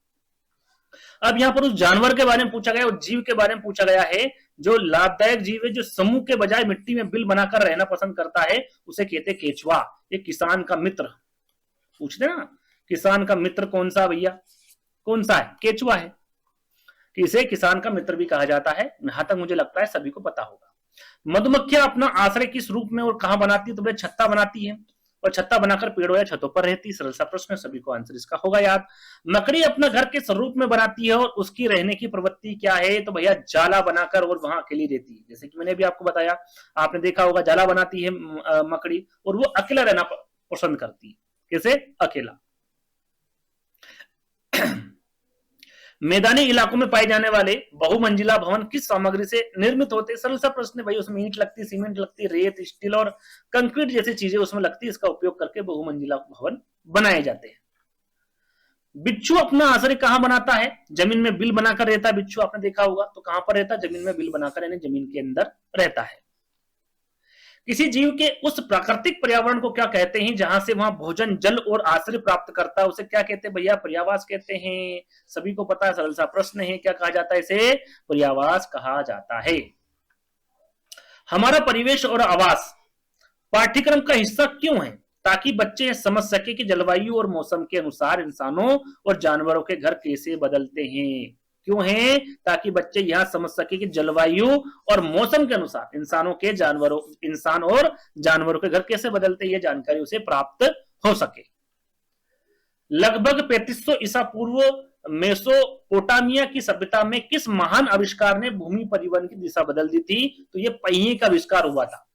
S1: अब यहाँ पर उस जानवर के बारे में पूछा गया, उस जीव के बारे में पूछा गया है जो लाभदायक जीव है, जो समूह के बजाय मिट्टी में बिल बनाकर रहना पसंद करता है, उसे कहते हैं केचुआ। ये किसान का मित्र। पूछते ना, किसान का मित्र कौन सा भैया? कौन सा है? केचुआ है। कि इसे किसान का मित्र भी कहा जाता है, यहां तक मुझे लगता है सभी को पता होगा। मधुमक्खियां अपना आश्रय किस रूप में और कहां बनाती है? तो वे छत्ता बनाती है और छत्ता बनाकर पेड़ों या छतों पर रहती। सरल सा प्रश्न, सभी को आंसर इसका होगा याद। मकड़ी अपना घर किस रूप में बनाती है और उसकी रहने की प्रवृत्ति क्या है? तो भैया जाला बनाकर और वहां अकेली रहती है। जैसे कि मैंने भी आपको बताया, आपने देखा होगा जाला बनाती है मकड़ी और वो अकेला रहना पसंद करती है। कैसे? अकेला। मैदानी इलाकों में पाए जाने वाले बहुमंजिला भवन किस सामग्री से निर्मित होते हैं? सरल सा प्रश्न भाई, उसमें ईंट लगती, सीमेंट लगती, रेत, स्टील और कंक्रीट जैसी चीजें उसमें लगती है। इसका उपयोग करके बहुमंजिला भवन बनाए जाते हैं। बिच्छू अपना आश्रय कहां बनाता है? जमीन में बिल बनाकर रहता है बिच्छू, आपने देखा होगा। तो कहां पर रहता है? जमीन में बिल बनाकर, यानी जमीन के अंदर रहता है। किसी जीव के उस प्राकृतिक पर्यावरण को क्या कहते हैं जहां से वहां भोजन, जल और आश्रय प्राप्त करता है? उसे क्या कहते हैं भैया? पर्यावास कहते हैं। सभी को पता है, सरल सा प्रश्न है। क्या कहा जाता है इसे? पर्यावास कहा जाता है। हमारा परिवेश और आवास पाठ्यक्रम का हिस्सा क्यों है? ताकि बच्चे समझ सके कि जलवायु और मौसम के अनुसार इंसानों और जानवरों के घर कैसे बदलते हैं। क्यों है? ताकि बच्चे यह समझ सके कि जलवायु और मौसम के अनुसार इंसान और जानवरों के घर कैसे बदलते हैं, यह जानकारी उसे प्राप्त हो सके। लगभग 3500 ईसा पूर्व मेसोपोटामिया की सभ्यता में किस महान आविष्कार ने भूमि परिवहन की दिशा बदल दी थी? तो ये पहिए का आविष्कार हुआ था।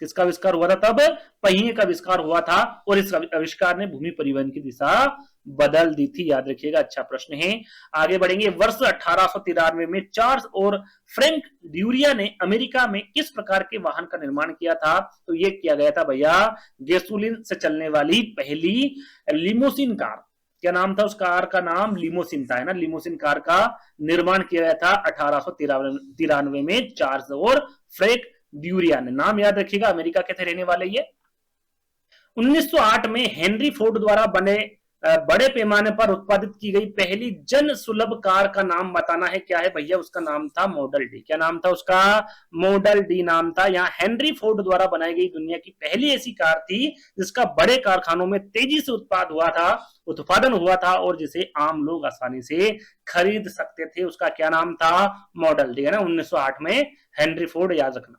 S1: किसका आविष्कार हुआ था तब? पहिए का आविष्कार हुआ था, और इस आविष्कार ने भूमि परिवहन की दिशा बदल दी थी। याद रखिएगा, अच्छा प्रश्न है। आगे बढ़ेंगे। वर्ष 1893 में चार्ल्स और फ्रैंक ड्यूरिया ने अमेरिका में किस प्रकार के वाहन का निर्माण किया था? तो ये किया गया था भैया गैसोलीन से चलने वाली पहली लिमोसिन कार। क्या नाम था उस कार का? नाम लिमोसिन था, है ना। लिमोसिन कार का निर्माण किया गया था 1893 में चार्ल्स और फ्रैंक ड्यूरिया ने। नाम याद रखिएगा, अमेरिका के थे रहने वाले ये। 1908 में हेनरी फोर्ड द्वारा बड़े पैमाने पर उत्पादित की गई पहली जन सुलभ कार का नाम बताना है। क्या है भैया? उसका नाम था मॉडल डी। क्या नाम था उसका? मॉडल डी नाम था। यहाँ हेनरी फोर्ड द्वारा बनाई गई दुनिया की पहली ऐसी कार थी जिसका बड़े कारखानों में तेजी से उत्पादन हुआ था और जिसे आम लोग आसानी से खरीद सकते थे। उसका क्या नाम था? मॉडल डी, है ना। 1908 में हेनरी फोर्ड, याद रखना।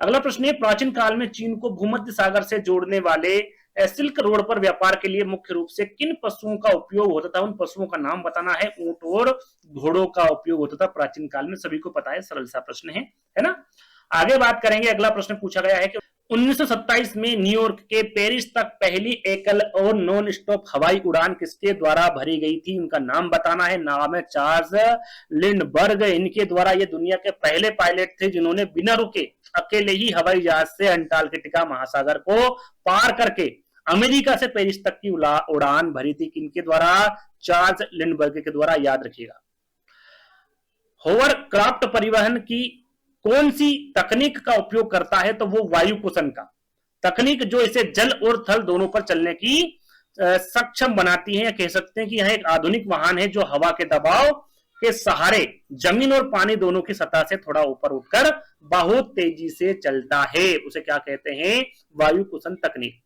S1: अगला प्रश्न है, प्राचीन काल में चीन को भूमध्य सागर से जोड़ने वाले सिल्क रोड पर व्यापार के लिए मुख्य रूप से किन पशुओं का उपयोग होता था? उन पशुओं का नाम बताना है। ऊंट और घोड़ों का उपयोग होता था प्राचीन काल में, सभी को पता है, सरल सा प्रश्न है ना। आगे बात करेंगे। अगला प्रश्न पूछा गया है कि 1927 में न्यूयॉर्क के पेरिस तक पहली एकल और नॉन स्टॉप हवाई उड़ान किसके द्वारा भरी गई थी? उनका नाम बताना है। नाम है चार्ल्स लिंडबर्ग। इनके द्वारा ये दुनिया के पहले पायलट थे जिन्होंने बिना रुके अकेले ही हवाई जहाज से अंटार्कटिका महासागर को पार करके अमेरिका से पेरिस तक की उड़ान भरी थी। किनके द्वारा? चार्ल्स लिंडबर्ग के द्वारा, याद रखिएगा। होवरक्राफ्ट परिवहन की कौन सी तकनीक का उपयोग करता है? तो वो वायु कुसन का तकनीक, जो इसे जल और थल दोनों पर चलने की सक्षम बनाती है। कह सकते हैं कि यह एक आधुनिक वाहन है जो हवा के दबाव के सहारे जमीन और पानी दोनों की सतह से थोड़ा ऊपर उठकर बहुत तेजी से चलता है। उसे क्या कहते हैं? वायु कुसन तकनीक।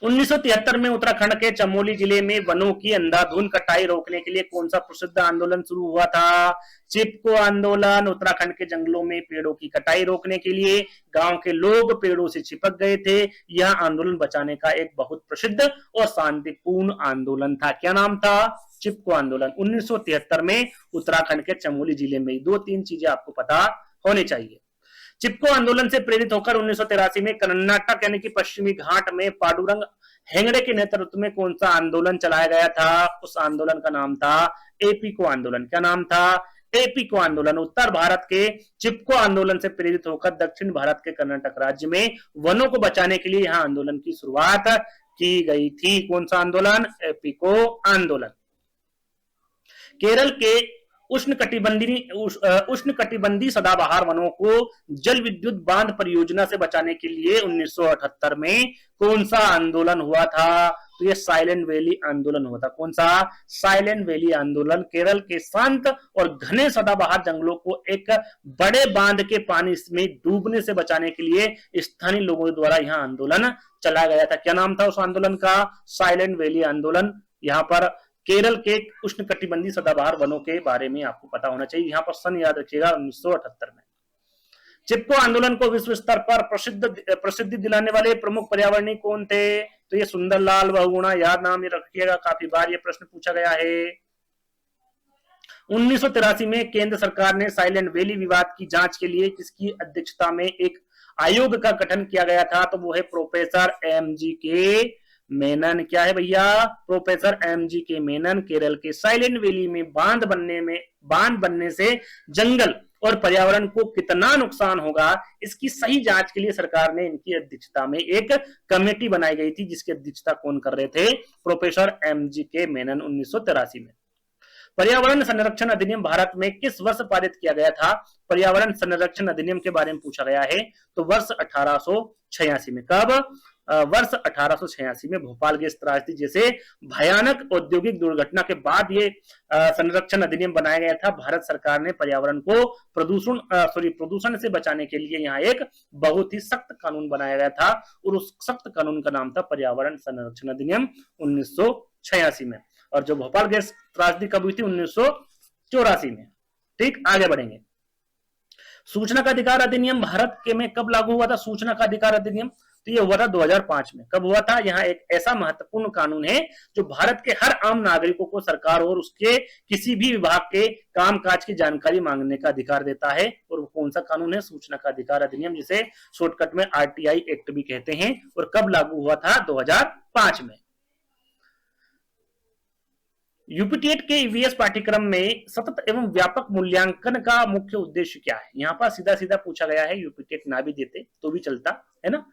S1: 1973 में उत्तराखंड के चमोली जिले में वनों की अंधाधुंध कटाई रोकने के लिए कौन सा प्रसिद्ध आंदोलन शुरू हुआ था? चिपको आंदोलन। उत्तराखंड के जंगलों में पेड़ों की कटाई रोकने के लिए गांव के लोग पेड़ों से चिपक गए थे। यह आंदोलन बचाने का एक बहुत प्रसिद्ध और शांतिपूर्ण आंदोलन था। क्या नाम था? चिपको आंदोलन। 1973 में उत्तराखंड के चमोली जिले में। 2-3 चीजें आपको पता होनी चाहिए। चिपको आंदोलन से प्रेरित होकर 1983 में कर्नाटक यानी कि पश्चिमी घाट में पांडुरंग हेगड़े के नेतृत्व में कौन सा आंदोलन चलाया गया था? उस आंदोलन का नाम था एपीको आंदोलन। क्या नाम था? एपीको आंदोलन। उत्तर भारत के चिपको आंदोलन से प्रेरित होकर दक्षिण भारत के कर्नाटक राज्य में वनों को बचाने के लिए यहां आंदोलन की शुरुआत की गई थी। कौन सा आंदोलन? एपीको आंदोलन। केरल के उष्णकटिबंधीय सदाबहार वनों को जल विद्युत बांध परियोजना से बचाने के लिए 1978 में कौन सा आंदोलन हुआ था? तो ये साइलेंट वैली आंदोलन हुआ था। कौन सा? साइलेंट वैली आंदोलन। केरल के शांत और घने सदाबहार जंगलों को एक बड़े बांध के पानी में डूबने से बचाने के लिए स्थानीय लोगों द्वारा यह आंदोलन चलाया गया था। क्या नाम था उस आंदोलन का? साइलेंट वैली आंदोलन। यहाँ पर केरल के उष्णकटिबंधीय सदाबहार वनों के बारे में आपको पता होना चाहिए। यहां पर सन याद रखिएगा, 1978 में। चिपको आंदोलन को विश्व स्तर पर प्रसिद्धि दिलाने वाले प्रमुख पर्यावरणीय कौन थे? तो ये सुंदरलाल बहुगुणा। याद नाम ये रखिएगा, काफी बार ये प्रश्न पूछा गया है। 1983 में केंद्र सरकार ने साइलेंट वैली विवाद की जांच के लिए किसकी अध्यक्षता में एक आयोग का गठन किया गया था? तो वो है प्रोफेसर MGK मेनन। क्या है भैया? Professor MGK Menon. केरल के साइलेंट वैली में बांध बनने से जंगल और पर्यावरण को कितना नुकसान होगा, इसकी सही जांच के लिए सरकार ने इनकी अध्यक्षता में एक कमेटी बनाई गई थी, जिसकी अध्यक्षता कौन कर रहे थे? Professor MGK Menon. 1983 में। पर्यावरण संरक्षण अधिनियम भारत में किस वर्ष पारित किया गया था? पर्यावरण संरक्षण अधिनियम के बारे में पूछा गया है, तो वर्ष 1886 में। कब? वर्ष 1886 में। भोपाल गैस त्रासदी जैसे भयानक औद्योगिक दुर्घटना के बाद ये संरक्षण अधिनियम बनाया गया था। भारत सरकार ने पर्यावरण को प्रदूषण से बचाने के लिए यहाँ एक बहुत ही सख्त कानून बनाया गया था, और उस सख्त कानून का नाम था पर्यावरण संरक्षण अधिनियम 1986 में। और जो भोपाल गैस त्रासदी कब हुई थी? 1984 में। ठीक, आगे बढ़ेंगे। सूचना का अधिकार अधिनियम भारत के में कब लागू हुआ था? सूचना का अधिकार अधिनियम तो ये हुआ था 2005 में। कब हुआ था? यहाँ एक ऐसा महत्वपूर्ण कानून है जो भारत के हर आम नागरिकों को सरकार और उसके किसी भी विभाग के कामकाज की जानकारी मांगने का अधिकार देता है। और कौन सा कानून है? सूचना का अधिकार अधिनियम, जिसे शॉर्टकट में आरटीआई एक्ट भी कहते हैं। और कब लागू हुआ था? 2005 में। यूपीटेट के ईवीएस पाठ्यक्रम में सतत एवं व्यापक मूल्यांकन का मुख्य उद्देश्य क्या है? यहाँ पर सीधा सीधा पूछा गया है, यूपीटेट ना भी देते तो भी चलता है ना।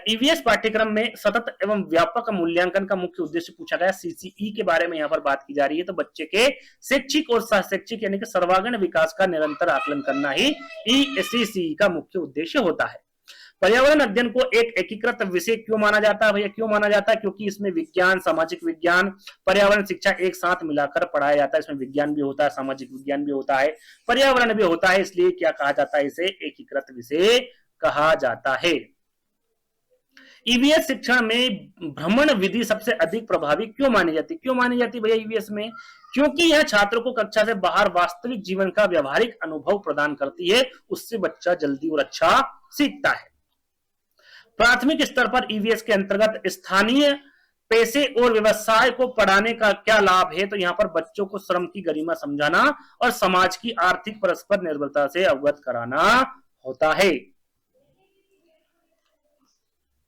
S1: ईवीएस पाठ्यक्रम में सतत एवं व्यापक मूल्यांकन का मुख्य उद्देश्य पूछा गया। सीसीई के बारे में यहाँ पर बात की जा रही है। तो बच्चे के शैक्षिक और सहशैक्षिक यानी कि सर्वांगीण विकास का निरंतर आकलन करना ही सीसीई का मुख्य उद्देश्य होता है। पर्यावरण अध्ययन को एक एकीकृत विषय क्यों माना जाता है? भैया क्यों माना जाता है? क्योंकि इसमें विज्ञान, सामाजिक विज्ञान, पर्यावरण शिक्षा एक साथ मिलाकर पढ़ाया जाता है। इसमें विज्ञान भी होता है, सामाजिक विज्ञान भी होता है, पर्यावरण भी होता है। इसलिए क्या कहा जाता है? इसे एकीकृत विषय कहा जाता है। ईवीएस शिक्षण में भ्रमण विधि सबसे अधिक प्रभावी क्यों मानी जाती? क्यों मानी जाती भैया ईवीएस में? क्योंकि यह छात्रों को कक्षा से बाहर वास्तविक जीवन का व्यवहारिक अनुभव प्रदान करती है। उससे बच्चा जल्दी और अच्छा सीखता है। प्राथमिक स्तर पर ईवीएस के अंतर्गत स्थानीय पेशे और व्यवसाय को पढ़ाने का क्या लाभ है? तो यहाँ पर बच्चों को श्रम की गरिमा समझाना और समाज की आर्थिक परस्पर निर्भरता से अवगत कराना होता है।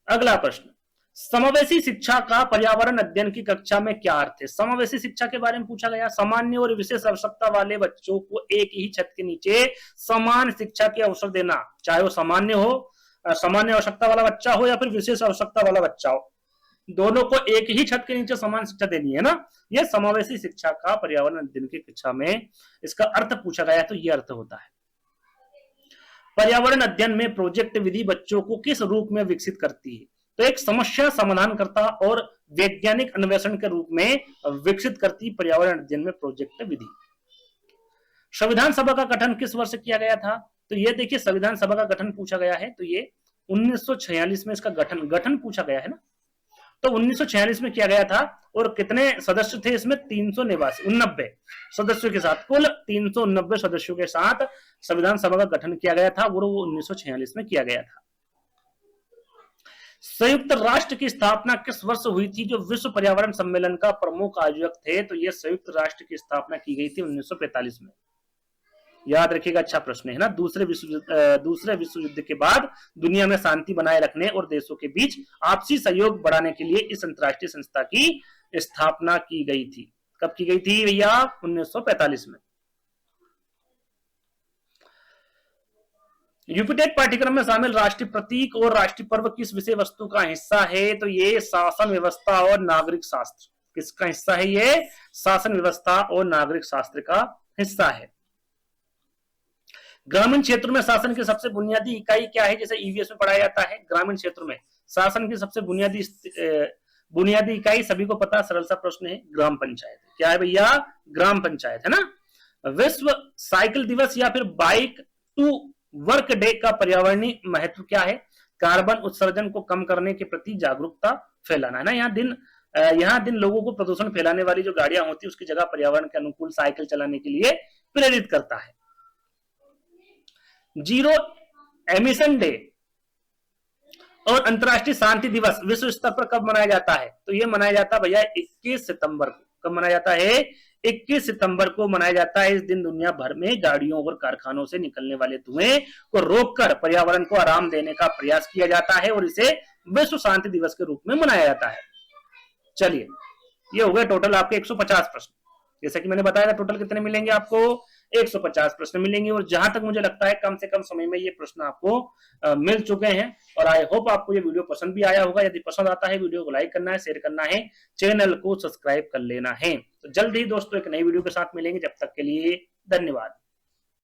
S1: अगला प्रश्न, समावेशी शिक्षा का पर्यावरण अध्ययन की कक्षा में क्या अर्थ है? समावेशी शिक्षा के बारे में पूछा गया। सामान्य और विशेष आवश्यकता वाले बच्चों को एक ही छत के नीचे समान शिक्षा के अवसर देना, चाहे वो सामान्य हो, सामान्य आवश्यकता वाला बच्चा हो या फिर विशेष आवश्यकता वाला बच्चा हो, दोनों को एक ही छत के नीचे समान शिक्षा देनी है ना। यह समावेशी शिक्षा का पर्यावरण अध्ययन की कक्षा में इसका अर्थ पूछा गया, तो यह अर्थ होता है। पर्यावरण अध्ययन में प्रोजेक्ट विधि बच्चों को किस रूप में विकसित करती है? तो एक समस्या समाधानकर्ता और वैज्ञानिक अन्वेषण के रूप में विकसित करती पर्यावरण अध्ययन में प्रोजेक्ट विधि। संविधान सभा का गठन किस वर्ष किया गया था? तो ये देखिए, संविधान सभा का गठन पूछा गया है, तो ये 1946 में इसका गठन पूछा गया है ना। तो 1946 में किया गया था। और कितने सदस्य थे इसमें? 389 सदस्यों के साथ, कुल 389 सदस्यों के साथ संविधान सभा का गठन किया गया था और वो 1946 में किया गया था। संयुक्त राष्ट्र की स्थापना किस वर्ष हुई थी जो विश्व पर्यावरण सम्मेलन का प्रमुख आयोजक थे? तो ये संयुक्त राष्ट्र की स्थापना की गई थी 1945 में। याद रखिएगा, अच्छा प्रश्न है ना। दूसरे विश्व युद्ध के बाद दुनिया में शांति बनाए रखने और देशों के बीच आपसी सहयोग बढ़ाने के लिए इस अंतर्राष्ट्रीय संस्था की स्थापना की गई थी। कब की गई थी भैया? 1945 में। यूपीटेट पाठ्यक्रम में शामिल राष्ट्रीय प्रतीक और राष्ट्रीय पर्व किस विषय वस्तु का हिस्सा है? तो ये शासन व्यवस्था और नागरिक शास्त्र। किसका हिस्सा है ये? शासन व्यवस्था और नागरिक शास्त्र का हिस्सा है। ग्रामीण क्षेत्र में शासन की सबसे बुनियादी इकाई क्या है? जैसे ईवीएस में पढ़ाया जाता है, ग्रामीण क्षेत्र में शासन की सबसे बुनियादी इकाई सभी को पता, सरल सा प्रश्न है, ग्राम पंचायत। क्या है भैया? ग्राम पंचायत है ना। विश्व साइकिल दिवस या फिर बाइक टू वर्क डे का पर्यावरणीय महत्व क्या है? कार्बन उत्सर्जन को कम करने के प्रति जागरूकता फैलाना है ना। यहाँ दिन लोगों को प्रदूषण फैलाने वाली जो गाड़ियां होती है उसकी जगह पर्यावरण के अनुकूल साइकिल चलाने के लिए प्रेरित करता है। जीरो एमिशन डे और अंतर्राष्ट्रीय शांति दिवस विश्व स्तर पर कब मनाया जाता है? तो ये मनाया जाता है भैया 21 सितंबर को। कब मनाया जाता है? 21 सितंबर को मनाया जाता है। इस दिन दुनिया भर में गाड़ियों और कारखानों से निकलने वाले धुएं को रोककर पर्यावरण को आराम देने का प्रयास किया जाता है और इसे विश्व शांति दिवस के रूप में मनाया जाता है। चलिए, ये हो गए टोटल आपके 150 प्रश्न। जैसा कि मैंने बताया था, टोटल कितने मिलेंगे आपको? 150 प्रश्न मिलेंगे। और जहां तक मुझे लगता है कम से कम समय में ये प्रश्न आपको मिल चुके हैं। और आई होप आपको ये वीडियो पसंद भी आया होगा। यदि पसंद आता है, वीडियो को लाइक करना है, शेयर करना है, चैनल को सब्सक्राइब कर लेना है। तो जल्द ही दोस्तों एक नई वीडियो के साथ मिलेंगे। जब तक के लिए धन्यवाद।